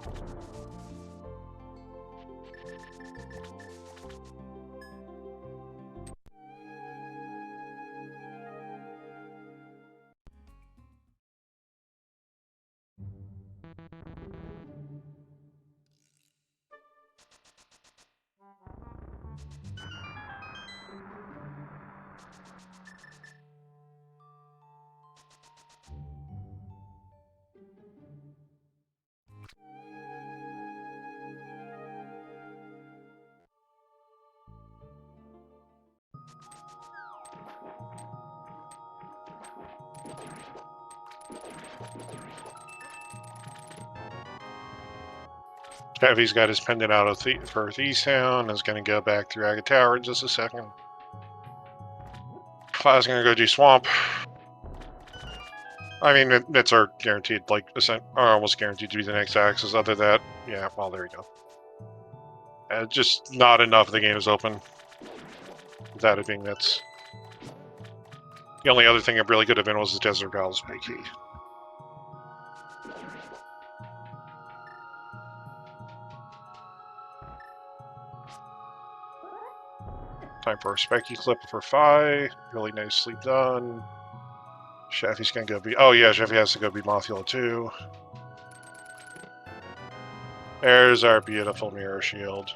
Cheffy's got his pendant out of for Easttown. Is going to go back through Aga Tower in just a second. Cloud's going to go do Swamp. I mean, it's our guaranteed, like, almost guaranteed to be the next axis. Other than that, yeah, well, there you go. Just not enough. The game is open. Without it being that's the only other thing it really could have been was the Desert Owl's big key. Time for a Specky clip for 5. Really nicely done. Cheffy's gonna go be. Oh yeah, Cheffy has to go be Mothula too. There's our beautiful mirror shield.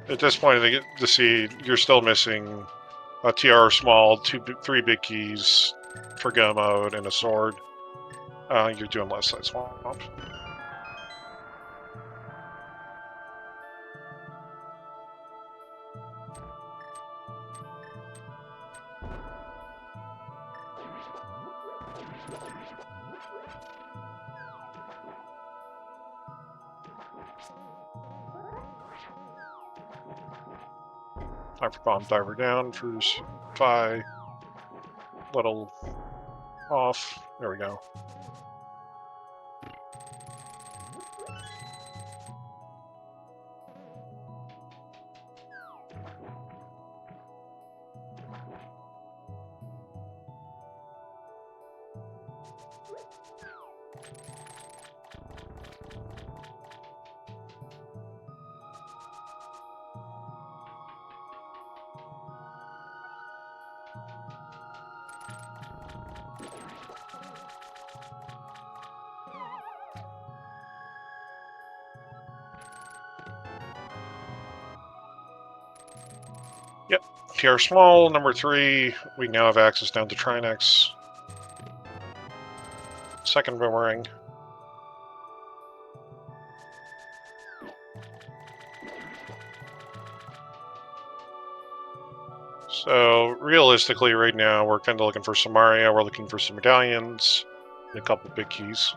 At this point, they get to see you're still missing a TR small, 3 big keys for go mode, and a sword. You're doing left side swamp. Time for Bomb Diver down for 5. Little off. There we go. Yep, TR small, number 3. We now have access down to Trinex. Second boomerang. So, realistically, right now, we're kind of looking for some Mario, we're looking for some medallions, and a couple big keys.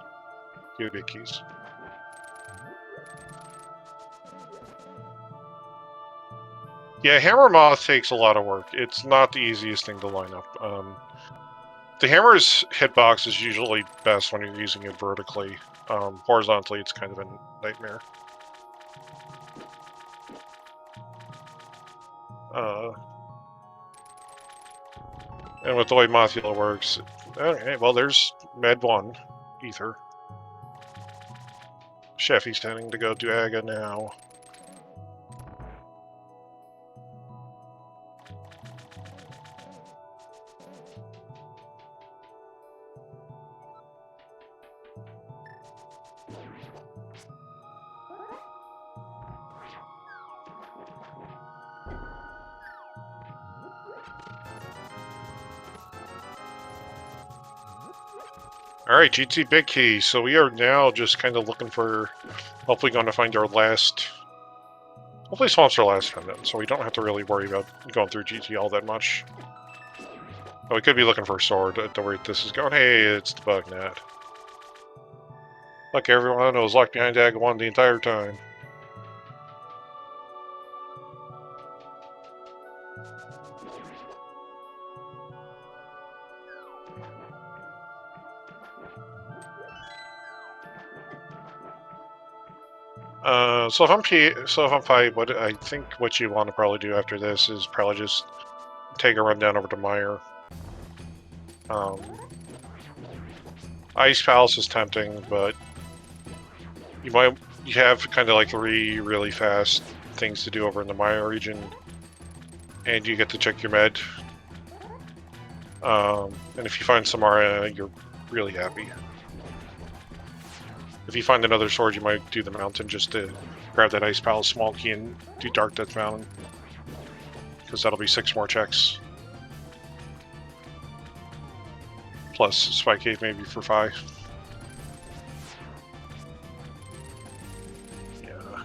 2 big keys. Yeah, Hammer Moth takes a lot of work. It's not the easiest thing to line up. The Hammer's hitbox is usually best when you're using it vertically. Horizontally, it's kind of a nightmare. And with the way Mothula works, okay, well, there's Med 1, Ether. Cheffy's tending to go to Aga now. Alright, GT Big Key. So we are now just kind of looking for, hopefully going to find our last Hopefully swamps are last turn then, so we don't have to really worry about going through GT all that much. But we could be looking for a sword at the rate this is going. Hey, it's the bug net. Look, everyone, I was locked behind Dag 1 the entire time. So if I'm Pi, what I think what you want to probably do after this is probably just take a run down over to Meyer. Ice Palace is tempting, but you have kind of like 3 really fast things to do over in the Meyer region, and you get to check your med. And if you find Samara, you're really happy. If you find another sword, you might do the mountain just to grab that Ice Palace small key and do Dark Death Mountain, because that'll be 6 more checks. Plus Spike Cave maybe for 5. Yeah.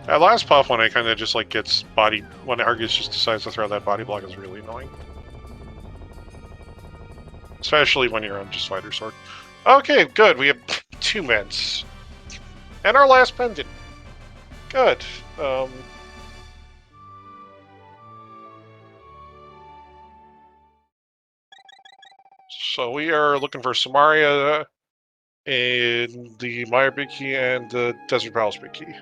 That last puff when it kind of just like gets body, when Argus just decides to throw that body block is really annoying. Especially when you're on just Fighter Sword. Okay, good. We have 2 meds. And our last pendant. Good. So we are looking for Samaria in the Meyer Big Key and the Desert Palace Big Key.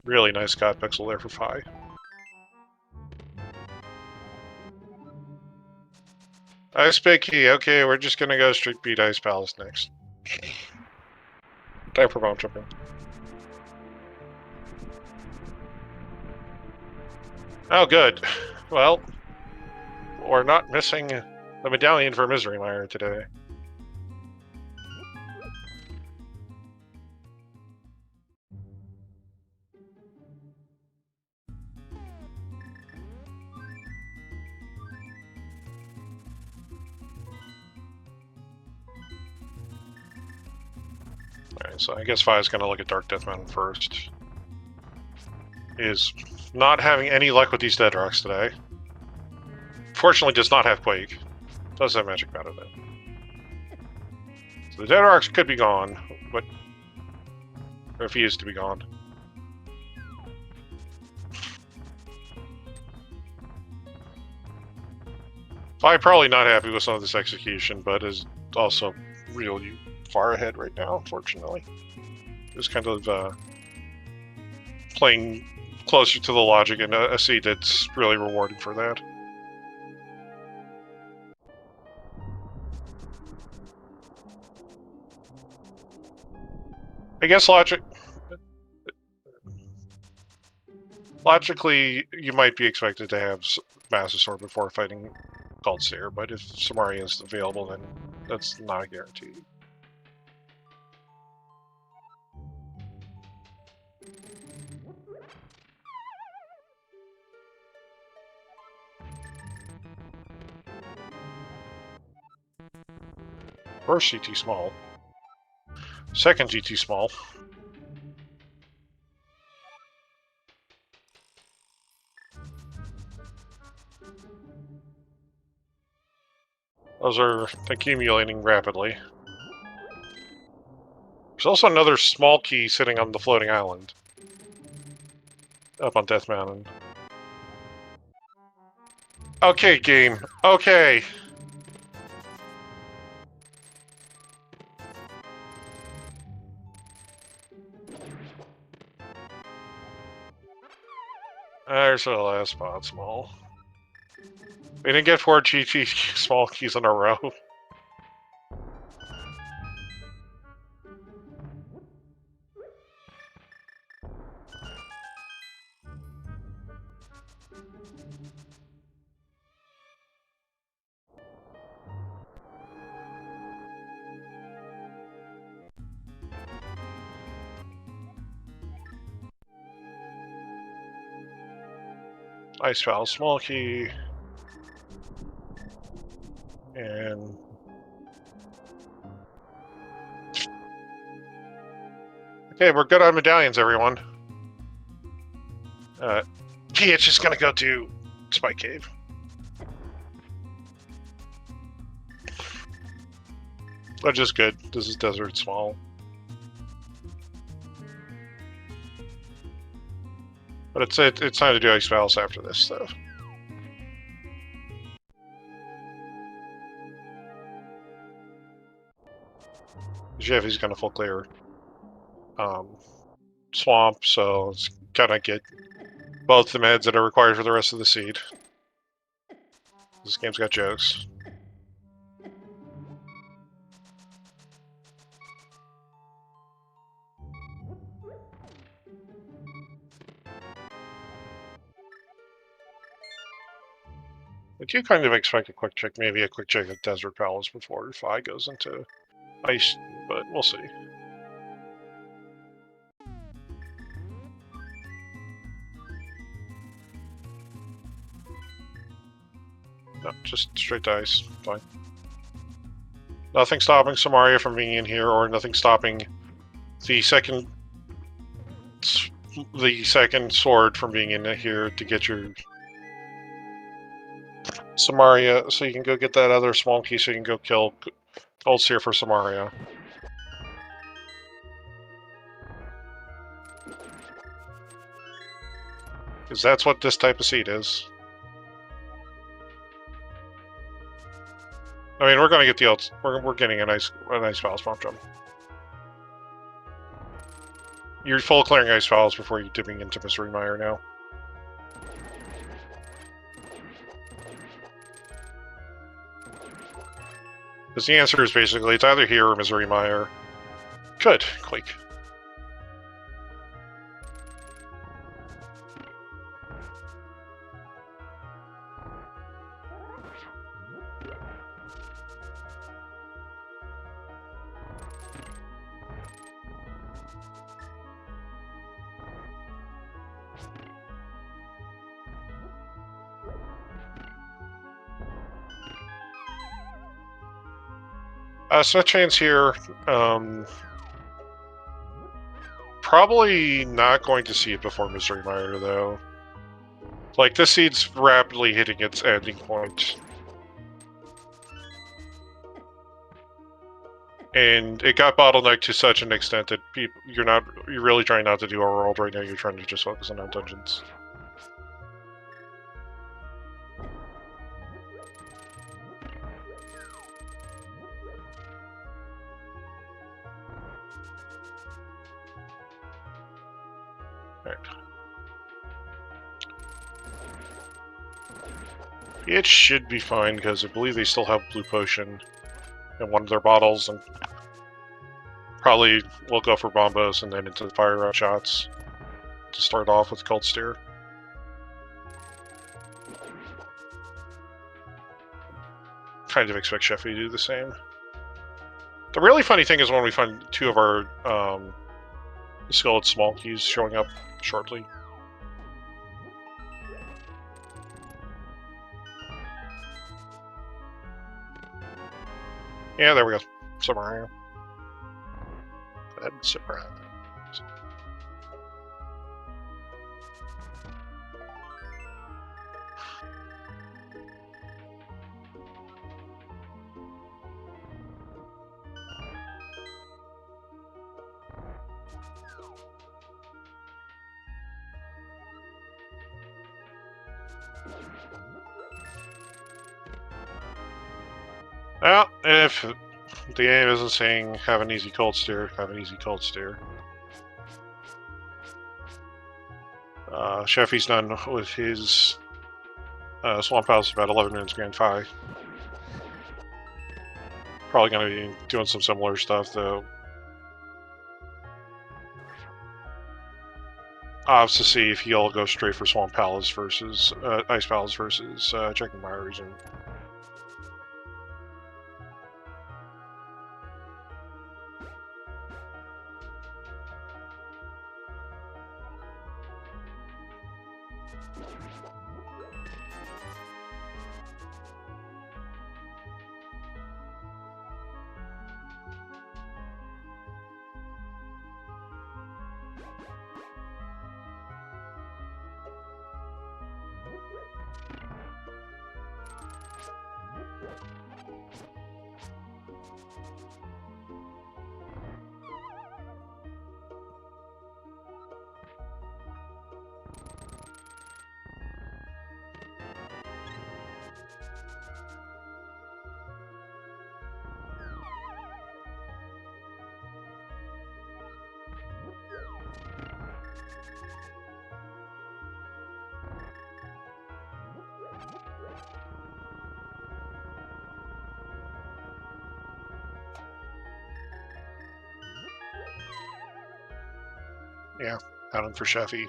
Really nice Scott Pixel there for 5. Ice Big Key. Okay, we're just gonna go straight beat Ice Palace next. Time for bomb jumping. Oh, good. Well, we're not missing the medallion for Misery Mire today. Alright, so I guess 5 is going to look at Dark Death Mountain first. Is not having any luck with these Dead Rocks today. Fortunately does not have Quake. Does have Magic Powder though. So the Dead Rocks could be gone, but refuse to be gone. I'm probably not happy with some of this execution, but is also really far ahead right now, unfortunately. Just kind of playing closer to the logic, and a seed that's really rewarding for that. I guess logically, you might be expected to have Massive Sword before fighting Cult Seer, but if Samaria is available, then that's not a guarantee. First GT small. Second GT small. Those are accumulating rapidly. There's also another small key sitting on the floating island. Up on Death Mountain. Okay, game. Okay. There's the last spot small. We didn't get 4 GT small keys in a row. Ice Valve small key. And okay, we're good on medallions, everyone. It's just gonna go to Spike Cave. Which is good. This is Desert Small. But it's time to do Ice Valves after this stuff. Cheffy's gonna full clear Swamp, so it's gonna get both the meds that are required for the rest of the seed. This game's got jokes. I do kind of expect a quick check, maybe a quick check at Desert Palace before Phi goes into Ice, but we'll see. No, just straight to Ice, fine. Nothing stopping Samaria from being in here, or nothing stopping the second sword from being in here to get your Samaria, so you can go get that other small key so you can go kill Old Seer for Samaria. Because that's what this type of seed is. I mean, we're gonna get the we're getting a nice Valve Swamp Jump. You're full clearing Ice Valves before you're dipping into Misery Mire now. Because the answer is basically, it's either here or Misery Mire. Good, Quake. Sweat Chain's here. Probably not going to see it before Misery Mire, though. Like, this seed's rapidly hitting its ending point. And it got bottlenecked to such an extent that you're really trying not to do our world right now, you're trying to just focus on dungeons. Alright. It should be fine, because I believe they still have Blue Potion in one of their bottles, and probably will go for Bombos and then into the Fire Out shots to start off with Cold Steer. Kind of expect Cheffy to do the same. The really funny thing is when we find two of our skeleton small keys showing up shortly. Yeah, there we go. Samaria. That's surprising. Well, if the game isn't saying have an easy cold steer, have an easy cold steer. Cheffy's done with his Swamp House about 11 minutes Grand Phi. Probably going to be doing some similar stuff, though. Odds to see if he'll go straight for Swamp Palace versus Ice Palace versus checking my region. Yeah, out him for Cheffy.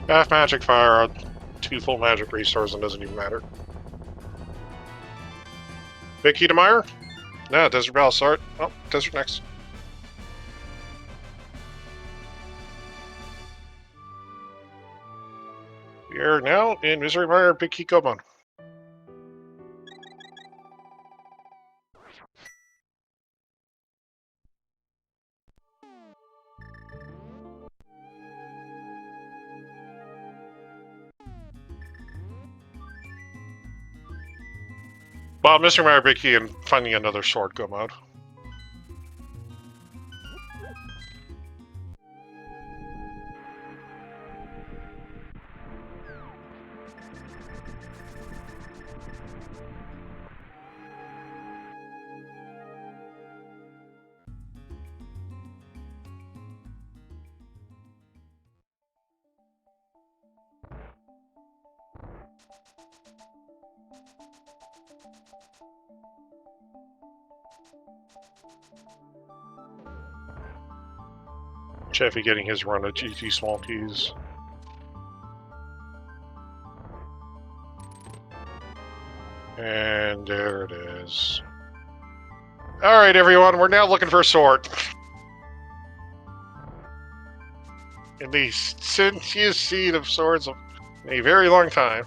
Half magic fire, 2 full magic restores, and doesn't even matter. Big key to Meyer? No, Desert Bell, start. Oh, Desert next. We are now in Misery Mire, Big Key Gomon. Well, Mr. Mire, Big Key, and finding another sword go mode. Cheffy getting his run of GT small keys. And there it is. Alright, everyone, we're now looking for a sword. In the sentience seed of swords of a very long time.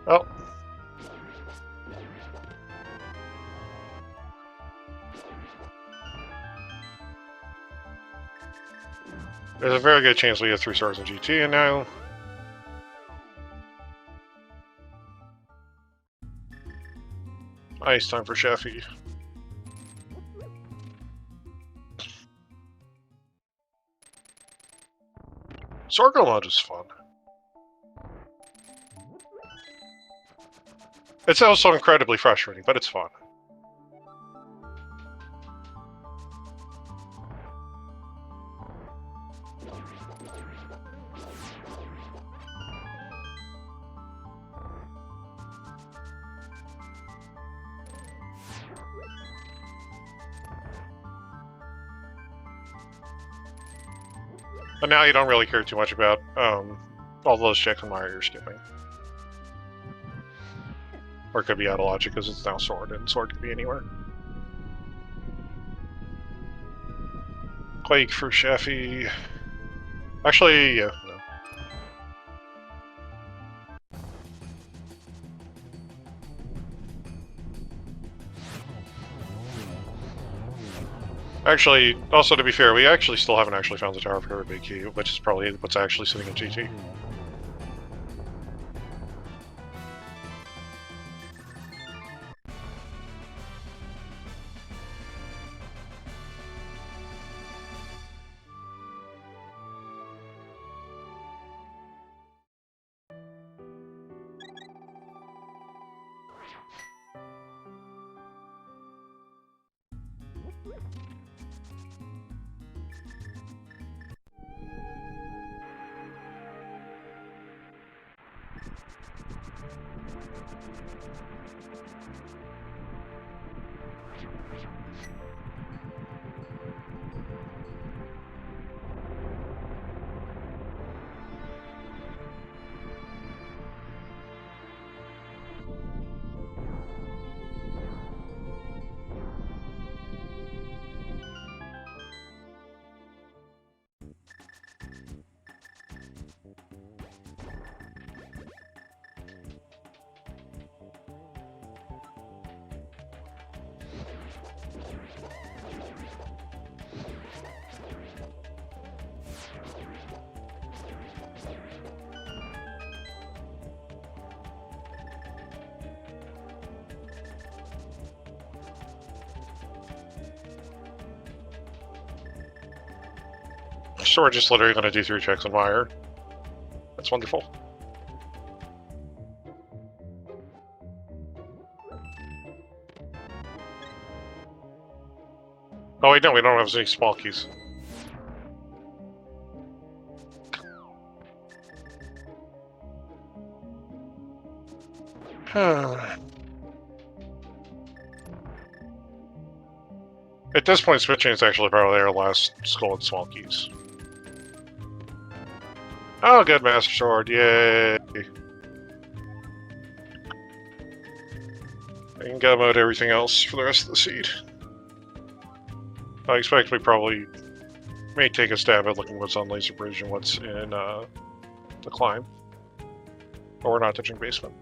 Oh. There's a very good chance we have 3 stars in GT, and now... Nice time for Cheffy. Sorghum mode is fun. It's also incredibly frustrating, but it's fun. But now you don't really care too much about all those checks and Mario you're skipping. Or it could be out of logic because it's now sword, and sword can be anywhere. Quake for Cheffy. Actually, yeah, no. Actually, also to be fair, we actually still haven't actually found the Tower of Big Key, which is probably what's actually sitting in GT. So we're just literally going to do 3 checks on wire. That's wonderful. Oh wait, no, we don't have any small keys. At this point, switching is actually probably our last skull and small keys. Oh, good, Master Sword, yay! I can go mode everything else for the rest of the seed. I expect we probably may take a stab at looking what's on Laser Bridge and what's in the climb. But we're not touching basement.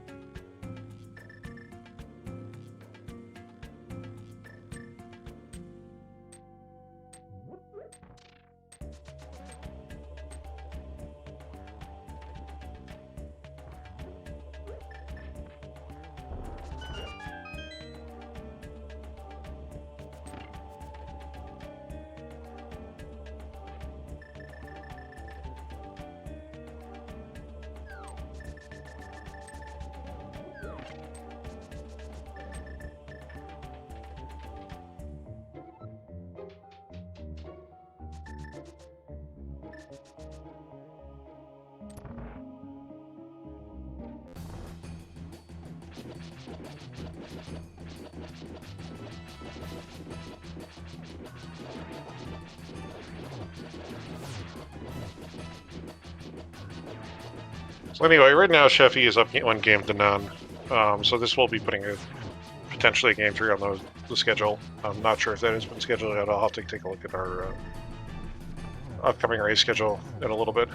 So anyway, right now Cheffy is up 1 game to none. So this will be putting potentially a game 3 on the schedule. I'm not sure if that has been scheduled yet. I'll have to take a look at our upcoming race schedule in a little bit.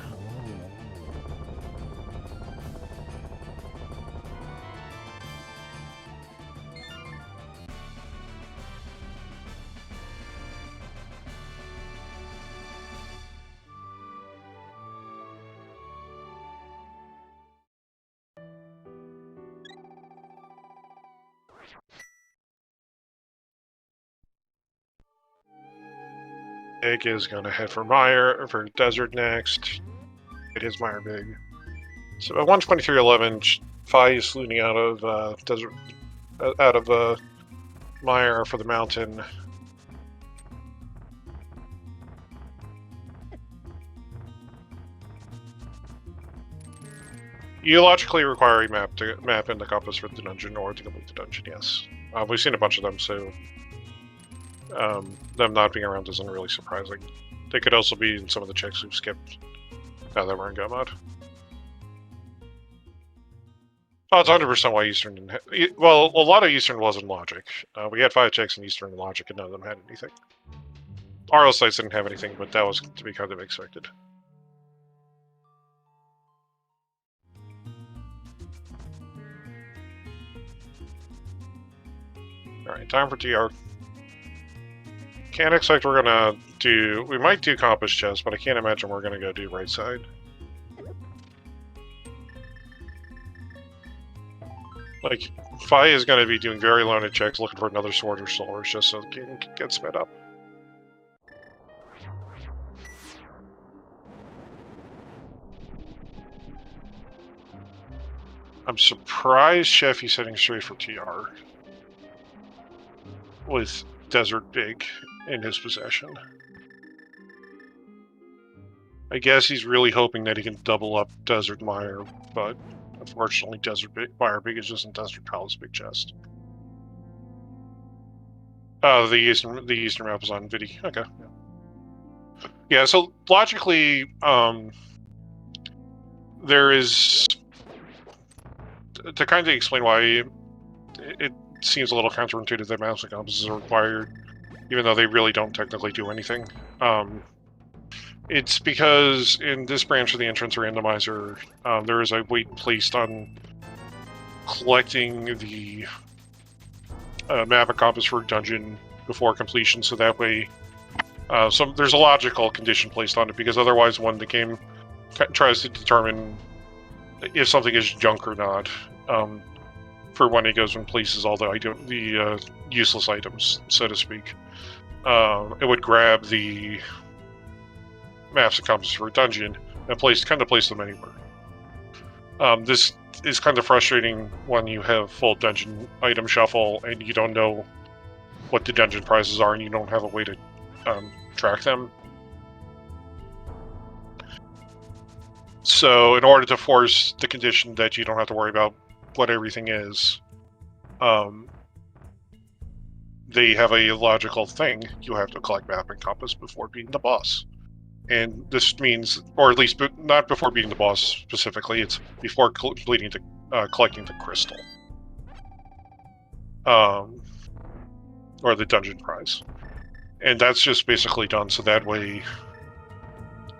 Big is going to head for Desert next. It is Meyer Big. So at 123.11, Phi is looting out of Desert, out of Meyer for the mountain. You logically require a map in the compass for the dungeon or to complete the dungeon. Yes, we've seen a bunch of them, so. Them not being around isn't really surprising. They could also be in some of the checks we've skipped now that we're in Go mode. Oh, it's 100% why Eastern didn't have... Well, a lot of Eastern was in Logic. We had 5 checks in Eastern and Logic, and none of them had anything. RL sites didn't have anything, but that was to be kind of expected. Alright, time for TR. Can't expect we're gonna do... We might do Compass Chest, but I can't imagine we're gonna go do right side. Like, Phi is gonna be doing very loaded checks looking for another sword or solar just so it can get sped up. I'm surprised Cheffy's heading straight for TR. With Desert Big in his possession. I guess he's really hoping that he can double up Desert Meyer, but Unfortunately, Fire Biggest and Desert Palace Big Chest. The eastern map is on Vidi. Okay. Yeah. So logically, there is, to kind of explain why it seems a little counterintuitive that maps and compasses are required, even though they really don't technically do anything. It's because in this branch of the entrance randomizer, there is a weight placed on collecting the map and compass for dungeon before completion, so that way there's a logical condition placed on it, because otherwise when the game tries to determine if something is junk or not, for when it goes and places all the useless items, so to speak, it would grab the maps and compasses for a dungeon and place them anywhere. This is kind of frustrating when you have full dungeon item shuffle and you don't know what the dungeon prizes are and you don't have a way to track them. So in order to force the condition that you don't have to worry about what everything is, they have a logical thing. You have to collect map and compass before beating the boss. And this means, or at least not before beating the boss specifically, it's before collecting the crystal. Or the dungeon prize. And that's just basically done so that way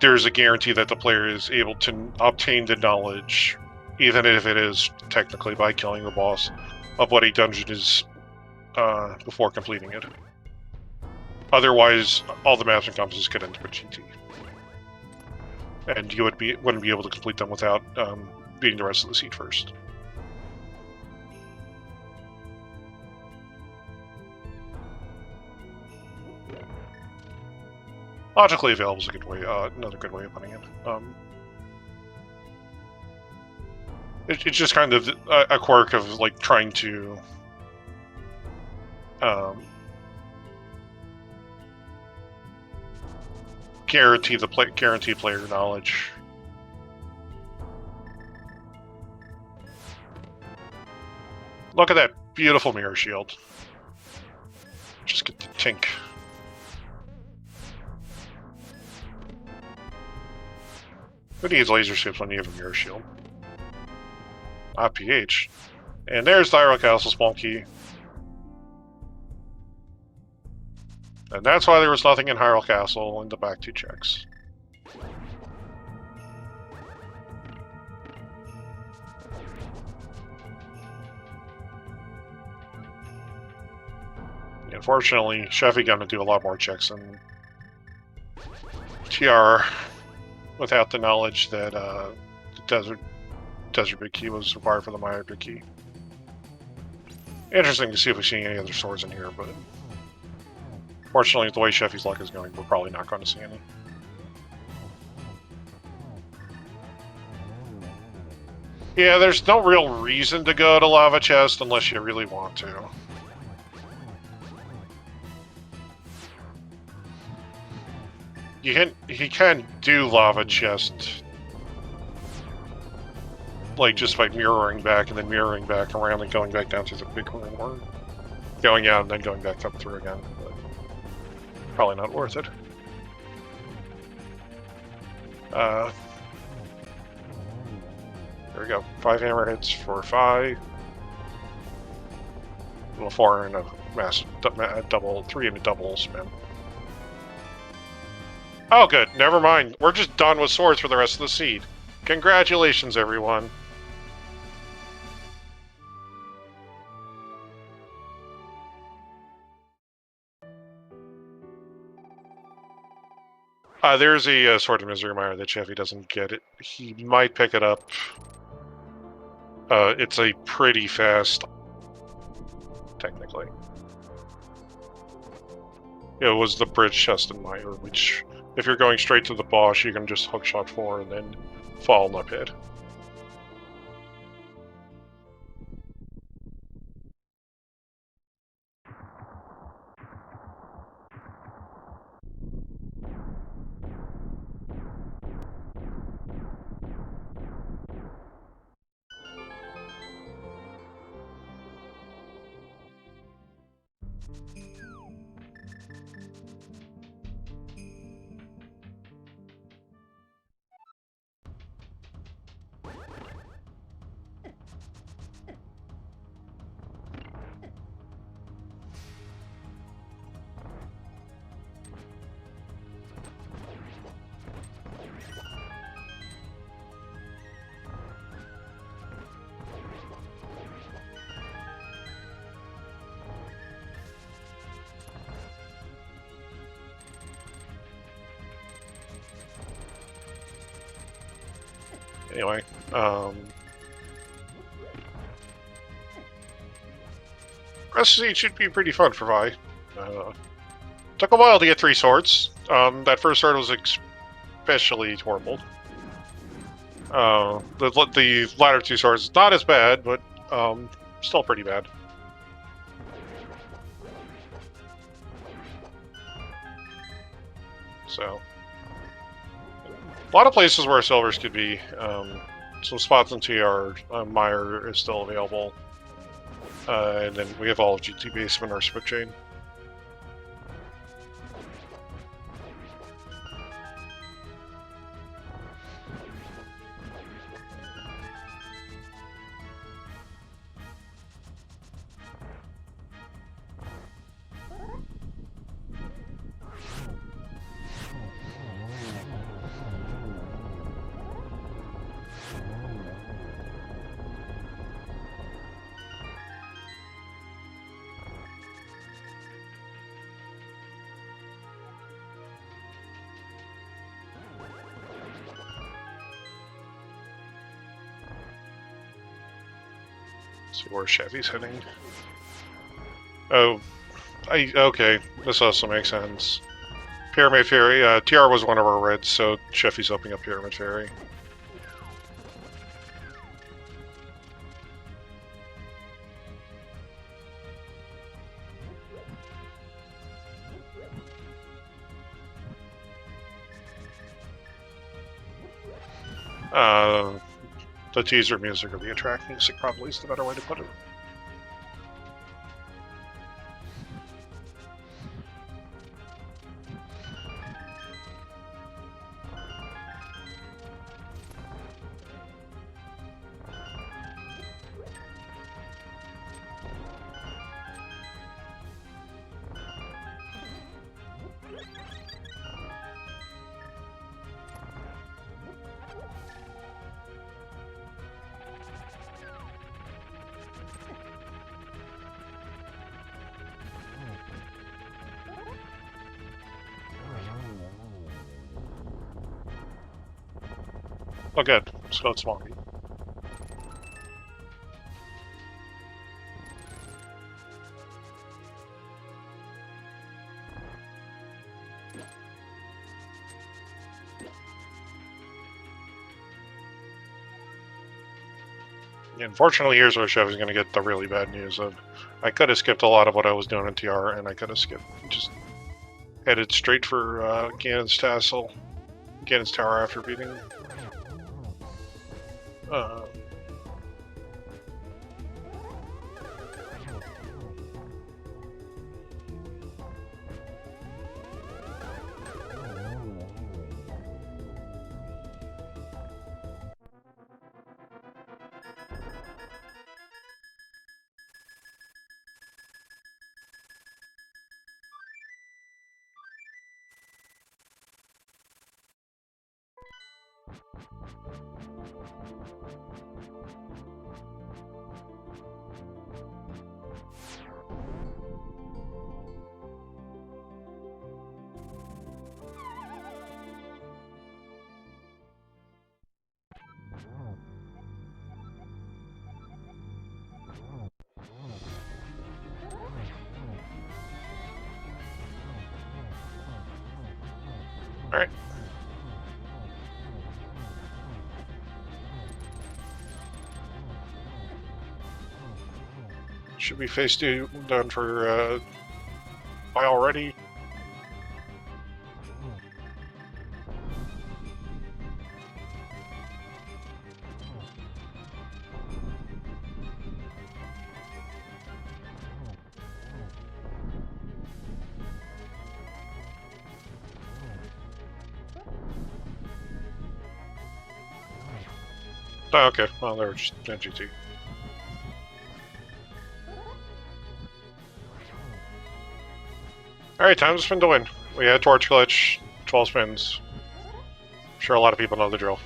there's a guarantee that the player is able to obtain the knowledge, even if it is technically by killing the boss, of what a dungeon is before completing it. Otherwise, all the maps and compasses get into a GT. And you wouldn't be able to complete them without beating the rest of the seed first. Logically available is a good way, another good way of putting it. It's just kind of a quirk of like trying to guarantee player knowledge. Look at that beautiful mirror shield. Just get the tink. Who needs laser ships when you have a mirror shield? Not pH. And there's the Hyrule Castle small key. And that's why there was nothing in Hyrule Castle in the back 2 checks. Unfortunately, cheffy gonna do a lot more checks than TR without the knowledge that the Desert Big Key was required for the Maya Big Key. Interesting to see if we see any other swords in here, but fortunately, the way cheffy's luck is going, we're probably not going to see any. Yeah, there's no real reason to go to Lava Chest unless you really want to. He can do Lava Chest, like just by mirroring back and then mirroring back around and going back down through the big room, or going out and then going back up through again, but probably not worth it. There we go. 5 hammer hits for 5. Little 4 and a massive double, 3 and a double spin. Oh, good. Never mind. We're just done with swords for the rest of the seed. Congratulations, everyone. There's a Sword of Misery Mire that cheffy doesn't get it. He might pick it up. It's a pretty fast, technically. It was the bridge chest in Mire, which, if you're going straight to the boss, you can just hookshot 4 and then fall in the pit. Anyway, rest of the should be pretty fun for Vi. Took a while to get 3 swords. That first sword was especially horrible. The latter 2 swords, not as bad, but still pretty bad. So, a lot of places where silvers could be. Some spots in TR, Meyer is still available. And then we have all of GT Basement or Split Chain. See where Chevy's heading. Oh, okay. This also makes sense. Pyramid Fairy. TR was one of our reds, so Cheffy's opening up Pyramid Fairy. The teaser music or the attract music probably is the better way to put it. Oh good, let's go Swampy. Unfortunately, here's where Chevy's going to get the really bad news of I could have skipped a lot of what I was doing in TR, and I could have skipped, just headed straight for Ganon's Tassel, Ganon's Tower after beating. Alright. Should be phase 2 done for by already. Oh, okay. Well, they were just NGT. Alright, time to spin to win. We had Torch Glitch, 12 spins. I'm sure a lot of people know the drill.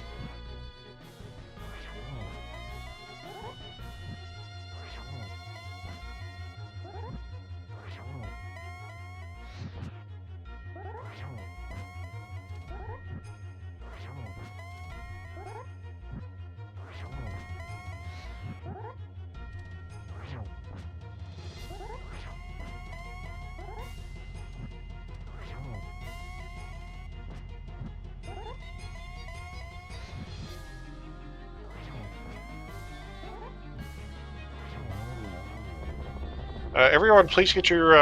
Everyone, please get your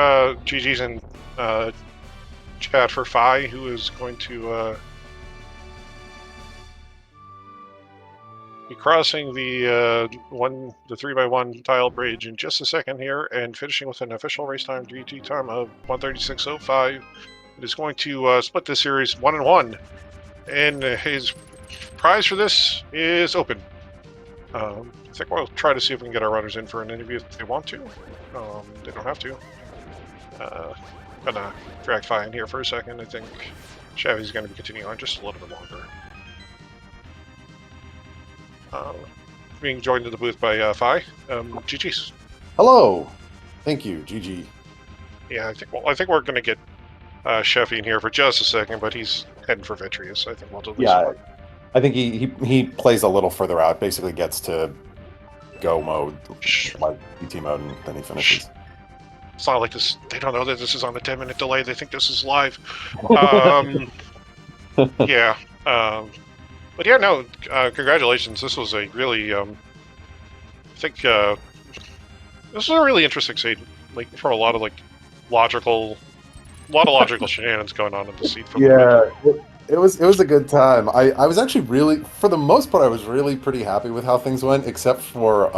GGs in chat for Phi, who is going to be crossing the 3x1 tile bridge in just a second here, and finishing with an official race time GT time of 1:36.05. It is going to split this series 1-1, and his prize for this is open. I think we'll try to see if we can get our runners in for an interview if they want to. They don't have to. Gonna drag Phi in here for a second. I think Chevy's gonna be continuing on just a little bit longer. Being joined in the booth by Phi. GG's. Hello. Thank you, GG. Yeah, I think we're gonna get Cheffy in here for just a second, but he's heading for Vitreous. I think we'll do this. Yeah, I think he plays a little further out. Basically, gets to go mode, like PT mode, and then he finishes. It's not like this. They don't know that this is on a 10-minute delay. They think this is live. Yeah. But yeah, no. Congratulations. This was a really. I think this was a really interesting scene. Like for a lot of logical shenanigans going on in the scene. Yeah, it was a good time. I was actually really, for the most part, I was really pretty happy with how things went, except for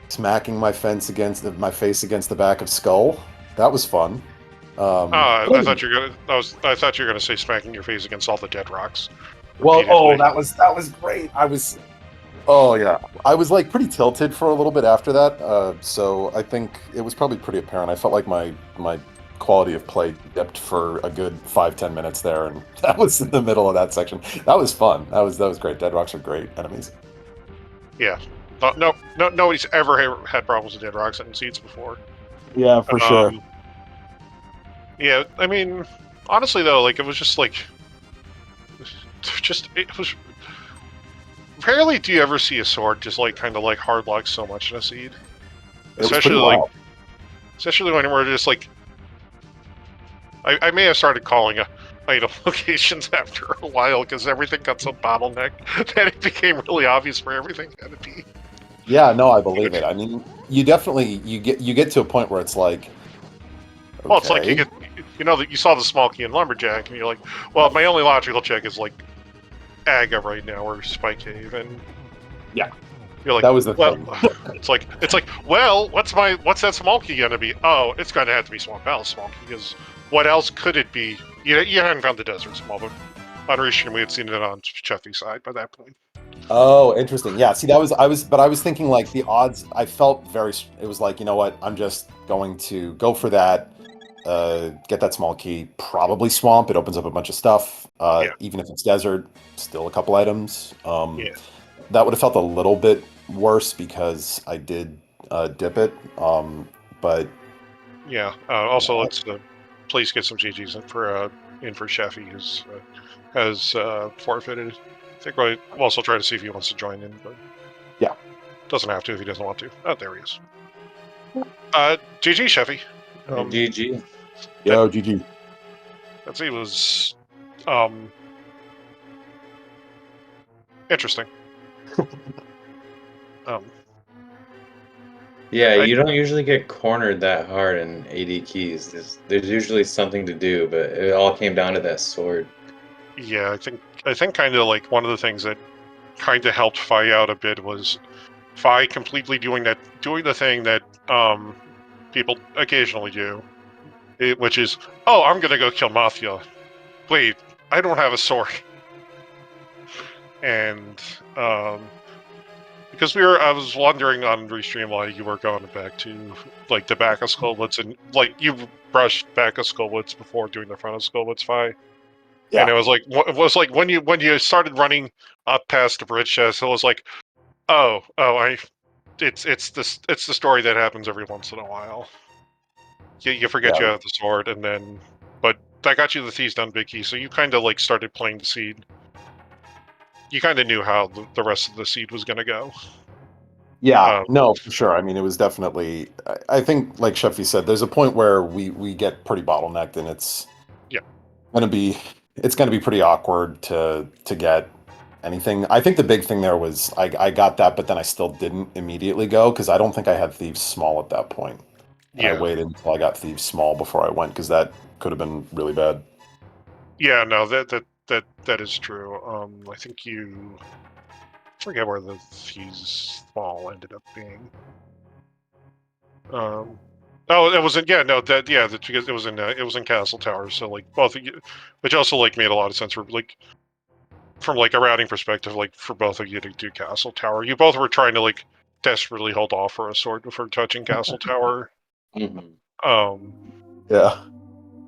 smacking my face against the back of Skull. That was fun. I thought you were gonna say smacking your face against all the dead rocks. Well, that was great. I was like pretty tilted for a little bit after that. So I think it was probably pretty apparent. I felt like my quality of play dipped for a good 5-10 minutes there, and that was in the middle of that section. That was fun. That was great. Dead rocks are great enemies. Yeah. No, nobody's ever had problems with dead rocks in seeds before. Yeah, for sure. Yeah, I mean, honestly though, like it was just it was. Rarely do you ever see a sword just kind of hard lock so much in a seed, especially when we're just I may have started calling item locations after a while because everything got so bottlenecked that it became really obvious where everything had to be. Yeah, no, I believe it. I mean, you definitely you get to a point where it's like, okay. Well, it's like that you saw the small key in Lumberjack, and you're like, well, my only logical check is Aga right now or Spike Cave, and yeah, you're like, that was the thing. it's like, well, what's that small key gonna be? Oh, it's gonna have to be Swamp Palace small key, because what else could it be? You hadn't found the desert small, but on Rishin we had seen it on Cheffy's side by that point. Oh, interesting. Yeah, see, I was thinking the odds. I felt it was like, you know what? I'm just going to go for that. Get that small key. Probably swamp. It opens up a bunch of stuff. Even if it's desert, still a couple items. That would have felt a little bit worse because I did dip it. But yeah. Also, let's please get some GGs in for Cheffy, who's has forfeited. I think we'll also try to see if he wants to join in, but yeah, doesn't have to if he doesn't want to. Oh, there he is. GG, Cheffy. GG. Yo, GG. That scene was interesting. Yeah, you don't usually get cornered that hard in AD keys. There's usually something to do, but it all came down to that sword. Yeah, I think kind of one of the things that kind of helped Phi out a bit was Phi completely doing the thing that people occasionally do, which is, oh, I'm gonna go kill Mafia. Wait, I don't have a sword. And because I was wondering on Restream why you were going back to like the back of Skullwoods, and like you brushed back of Skullwoods before doing the front of Skullwoods fight. Yeah. And it was like when you started running up past the bridge chest, it was like, it's the story that happens every once in a while. You forget Yeah. you have the sword, and then but that got you the Thieves Done Big Key, so you kind of like started playing the seed. You kind of knew how the rest of the seed was gonna go. Yeah, no, for sure. I mean, it was definitely. I think, like Cheffy said, there's a point where we get pretty bottlenecked, and it's gonna be pretty awkward to get anything. I think the big thing there was I got that, but then I still didn't immediately go because I don't think I had Thieves Small at that point. And I waited until I got Thieves Small before I went because that could have been really bad. Yeah, no, that is true. I think I forget where the Thieves Small ended up being. Oh, it wasn't. Yeah, no, that's because it was in Castle Tower. So like both of you, which also like made a lot of sense for like from like a routing perspective, like for both of you to do Castle Tower. You both were trying to like desperately hold off for a sword before touching Castle Tower. Yeah,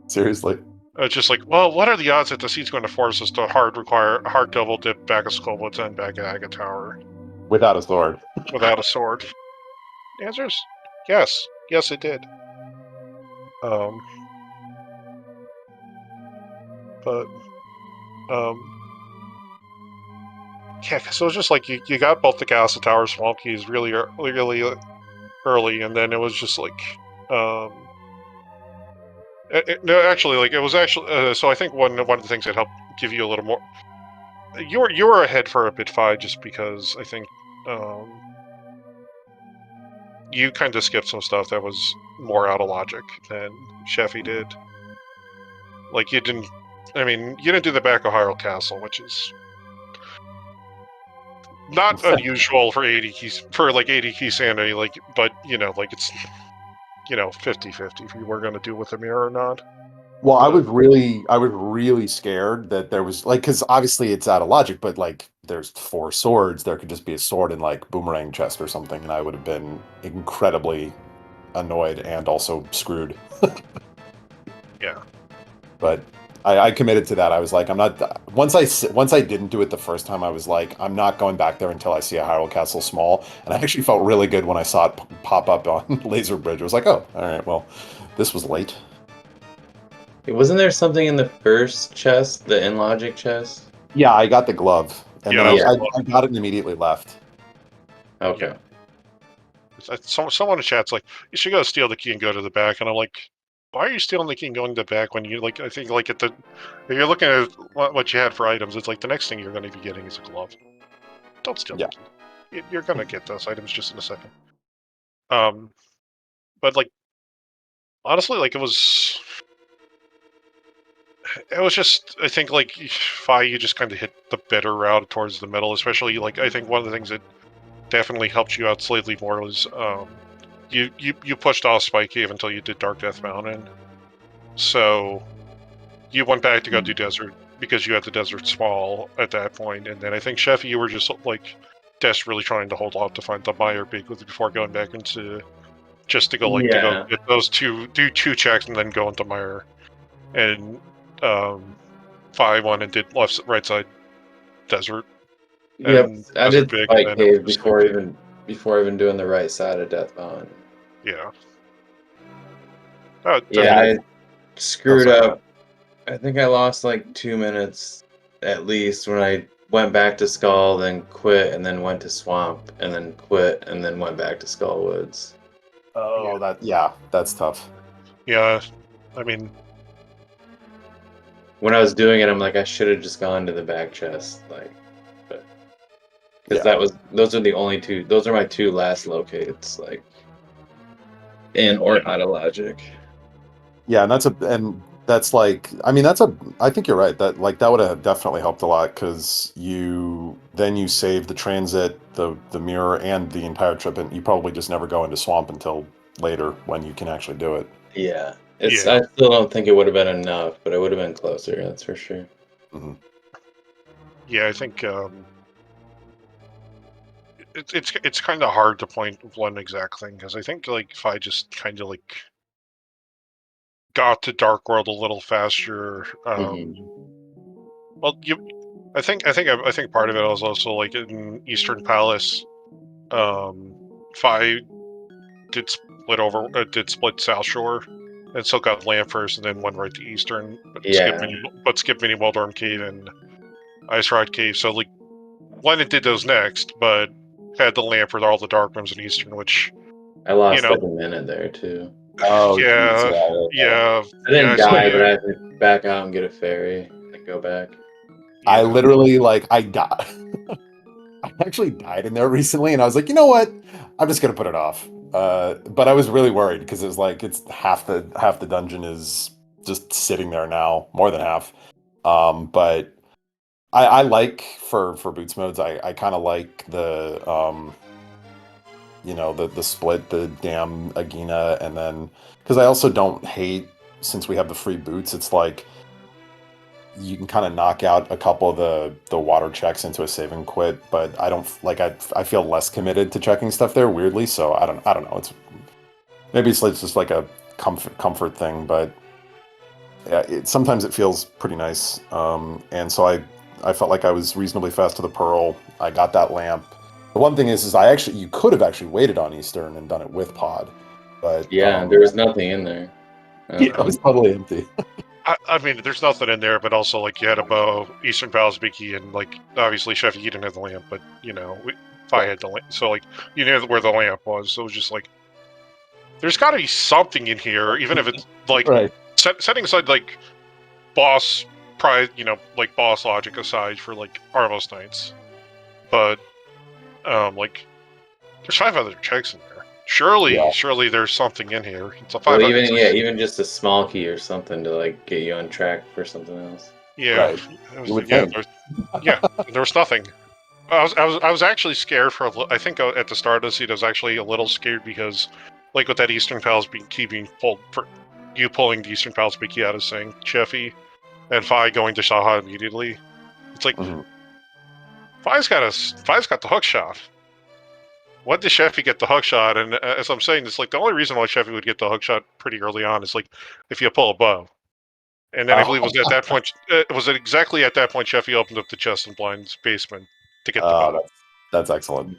seriously. It's just like, well, what are the odds that the seat's going to force us to hard double dip back of Skullwoods and back at Aga Tower Without a sword. without a sword? The answer is yes. Yes, it did. But yeah, so it was just like you got both the Castle Tower Swamp Keys really early, and then it was just like, no, actually, like it was actually. So I think one of the things that helped give you a little more, you were ahead for a bit 5 just because I think you kind of skipped some stuff that was more out of logic than Cheffy did. Like you didn't. I mean, you didn't do the back of Hyrule Castle, which is not unusual for 80 keys for like 80 key sanity, like, but you know, like it's 50-50 if you were going to do with the mirror or not. Well, I was really scared that there was like, because obviously it's out of logic, but like there's 4 swords, there could just be a sword in like Boomerang chest or something, and I would have been incredibly annoyed and also screwed. Yeah. But I committed to that. I was like, I'm not. Once I didn't do it the first time, I was like, I'm not going back there until I see a Hyrule Castle Small. And I actually felt really good when I saw it pop up on Laser Bridge. I was like, oh, all right, well, this was late. Wasn't there something in the first chest, the InLogic chest? Yeah, I got the glove, and Yeah, then that I got it and immediately left. Okay. Someone in chat's like, you should go steal the key and go to the back, and I'm like, why are you stealing the key and going to the back when you like? I think like if you're looking at what you had for items, it's like the next thing you're going to be getting is a glove. Don't steal the key. You're going to get those items just in a second. But like honestly, like it was just, I think like Fi, you just kind of hit the better route towards the middle, especially like I think one of the things that definitely helped you out slightly more was you pushed off Spike Cave until you did Dark Death Mountain. So you went back to go do Desert because you had the Desert Small at that point, and then I think Cheffy, you were just like desperately trying to hold off to find the Meyer Big before going back into just to go to go get those do 2 checks and then go into Meyer. And Fi won and did right side Desert. Yep, I Desert did Big, Spike Cave before even doing the right side of Death Mountain. Yeah. I screwed up. I think I lost like 2 minutes at least when I went back to Skull, then quit, and then went to Swamp, and then quit, and then went back to Skullwoods. Oh, that's tough. Yeah, I mean, when I was doing it, I'm like, I should have just gone to the back chest, like, because those are the only 2. Those are my 2 last locates, like, or out of logic. Yeah, and that's like, I mean, I think you're right. That like that would have definitely helped a lot because you save the transit, the mirror, and the entire trip, and you probably just never go into Swamp until later when you can actually do it. Yeah, I still don't think it would have been enough, but it would have been closer. That's for sure. Mm-hmm. Yeah, I think it's kind of hard to point one exact thing, because I think like if I just kind of like got to Dark World a little faster, well, I think part of it was also like in Eastern Palace, if I did split South Shore, and still got Land first, and then went right to Eastern, but skip Mini Waldorm Cave and Ice Rod Cave. So like Lennon did those next, but had the Land for all the Dark Rooms in Eastern, which I lost like a minute there too. Oh, yeah, I didn't die, but I had to back out and get a ferry and go back. Yeah. I literally I died. I actually died in there recently, and I was like, you know what? I'm just gonna put it off. But I was really worried because it was like it's half the dungeon is just sitting there now, more than half. But I like for boots modes, I kind of like the the split, the Dam Agina, and then because I also don't hate, since we have the free boots, it's like you can kind of knock out a couple of the water checks into a save and quit, but I don't like I feel less committed to checking stuff there weirdly, so I don't know. It's maybe it's just like a comfort thing, but yeah, sometimes it feels pretty nice. And so I felt like I was reasonably fast to the Pearl. I got that lamp. The one thing is you could have actually waited on Eastern and done it with Pod, but yeah, there was nothing in there. it was totally empty. I mean, there's nothing in there, but also like you had a bow, Eastern Palace Biki, and like obviously Cheffy, you didn't have the lamp, but you know, if I had the lamp, so like you knew where the lamp was, so it was just like there's got to be something in here, even if it's like right. Setting aside like boss pride, like boss logic aside for like Armos Knights, but like there's 5 other checks in there. Surely there's something in here. It's a 500. Well, even just a small key or something to like get you on track for something else. Yeah, Right. There was nothing. I was actually scared for. I think at the start of the seed, I was actually a little scared because, like, with that Eastern Palace key being pulled, for you pulling the Eastern Palace key out of saying Cheffy, and Fi going to Shaha immediately. It's like Fi's got the hook shot. When did Cheffy get the hook shot? And as I'm saying, it's like the only reason why Cheffy would get the hook shot pretty early on is like if you pull a bow. And then I believe it was at that point. Was it exactly at that point Cheffy opened up the chest in Blind's basement to get the bow? That's excellent.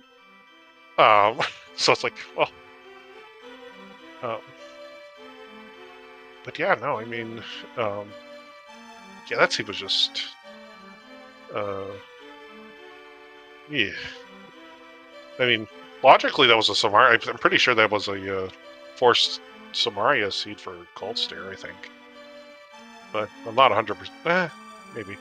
So it's like, well, but yeah, no, I mean, yeah, that scene was just, yeah. I mean, logically, that was a Samaria. I'm pretty sure that was a forced Samaria seed for Cold Stare, I think. But I'm not 100%. Maybe.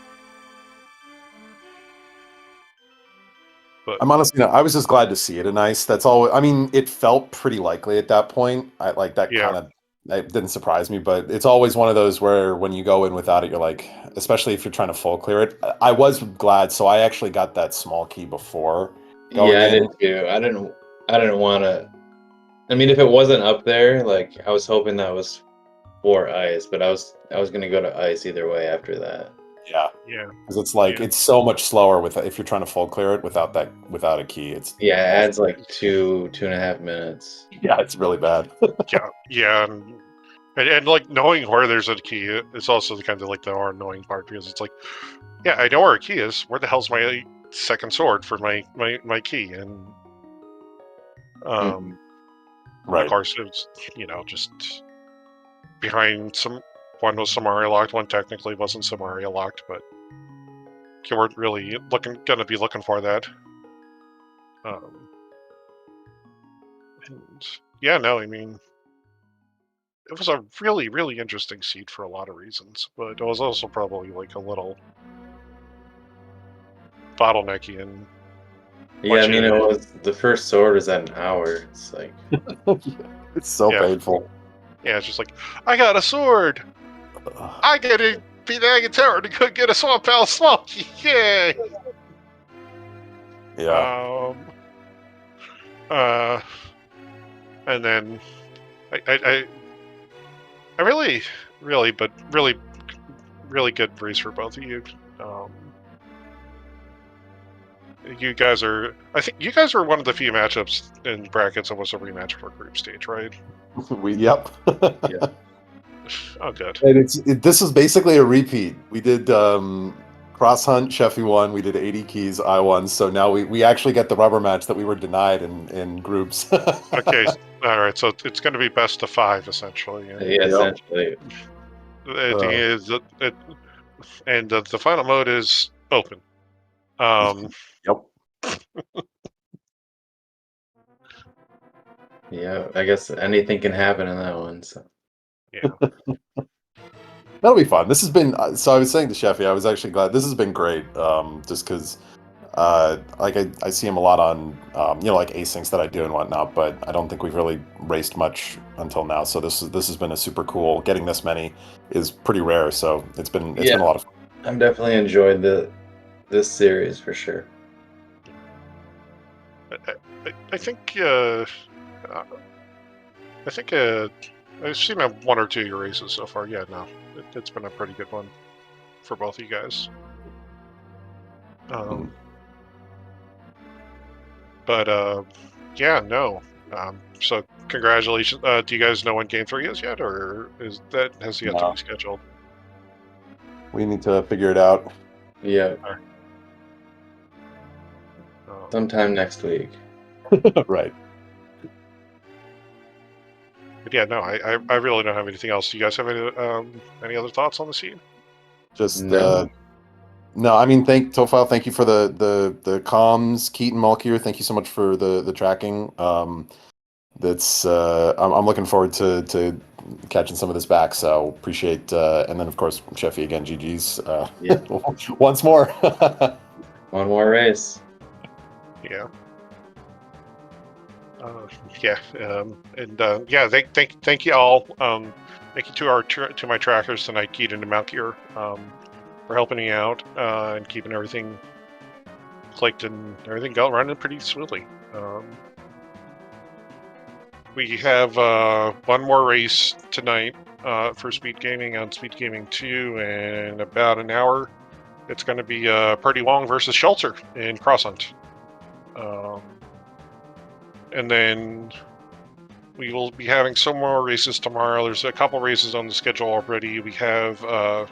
But I'm honestly I was just glad to see it in ice. That's all. I mean, it felt pretty likely at that point. I like that kind of. It didn't surprise me, but it's always one of those where when you go in without it, you're like, especially if you're trying to full clear it. I was glad, so I actually got that small key before going in. I did too. I didn't want to. I mean, if it wasn't up there, like I was hoping that was for ice, but I was gonna go to ice either way after that. Yeah, yeah, because it's like it's so much slower if you're trying to full clear it without a key. It's it adds like 2.5 minutes. Yeah, it's really bad. yeah, and like knowing where there's a key is also kind of like the more annoying part, because it's like, yeah, I know where a key is. Where the hell's my second sword for my key? And right. of course it's just behind one was Samaria locked, one technically wasn't Samaria locked, but you weren't really gonna be looking for that. And yeah, no, I mean, it was a really, really interesting seed for a lot of reasons, but it was also probably like a little bottlenecky. And I mean, it was the first sword was at an hour. It's like it's so painful. Yeah, it's just like, I got a sword. I get to be the Agatera to go get a Swamp Palace Smoky. Yay! Yeah. And then I really, really good race for both of you. You guys are. I think you guys are one of the few matchups in brackets that was a rematch for group stage, right? Yep. Yeah. Oh, good. And this is basically a repeat. We did cross hunt, Cheffy won. We did 80 keys, I won. So now we actually get the rubber match that we were denied in groups. Okay, all right. So it's going to be best of 5 essentially. And Yeah, essentially. the thing is that and the final mode is open. Yep. Yeah, I guess anything can happen in that one. So Yeah. That'll be fun. This has been so. I was saying to Cheffy, I was actually glad. This has been great. Just because, like I see him a lot on, like asyncs that I do and whatnot. But I don't think we've really raced much until now. So this has been a super cool. Getting this many is pretty rare. So it's been a lot of fun. I've definitely enjoyed this series for sure. I think I've seen 1 or 2 of your races so far. Yeah, no, it's been a pretty good one for both of you guys. But yeah, no. So congratulations. Do you guys know when Game 3 is yet, or has yet to be scheduled? We need to figure it out. Yeah. Sometime next week. Right. But yeah, no, I really don't have anything else. Do you guys have any other thoughts on the scene? Just No. No, I mean, Tofile, thank you for the comms. Keaton Malkier, thank you so much for the tracking. That's I'm looking forward to catching some of this back. So appreciate and then of course Cheffy again, GG's. Once more. One more race. Yeah. Yeah. Yeah. Thank you all. Thank you to my trackers tonight, Keaton and Malkier, for helping me out and keeping everything clicked and everything running pretty smoothly. We have 1 more race tonight for SpeedGaming on SpeedGaming 2 in about an hour. It's going to be Purdy Wong versus Shelter in Cross Hunt. And then we will be having some more races tomorrow. There's a couple races on the schedule already. We have a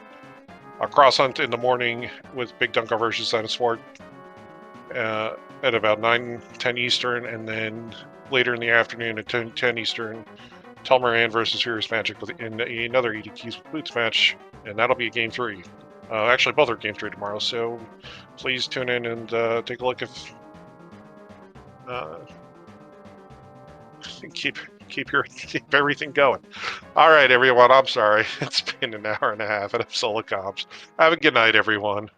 Cross Hunt in the morning with Big Dunker versus Sport at about 9-10 Eastern, and then later in the afternoon at 10 Eastern, Telmaran versus Furious Magic in another 80 Keys with Boots match, and that'll be Game 3. Actually, both are Game 3 tomorrow, so please tune in and take a look if... keep everything going. All right, everyone, I'm sorry. It's been an hour and a half of Solo Comps. Have a good night, everyone.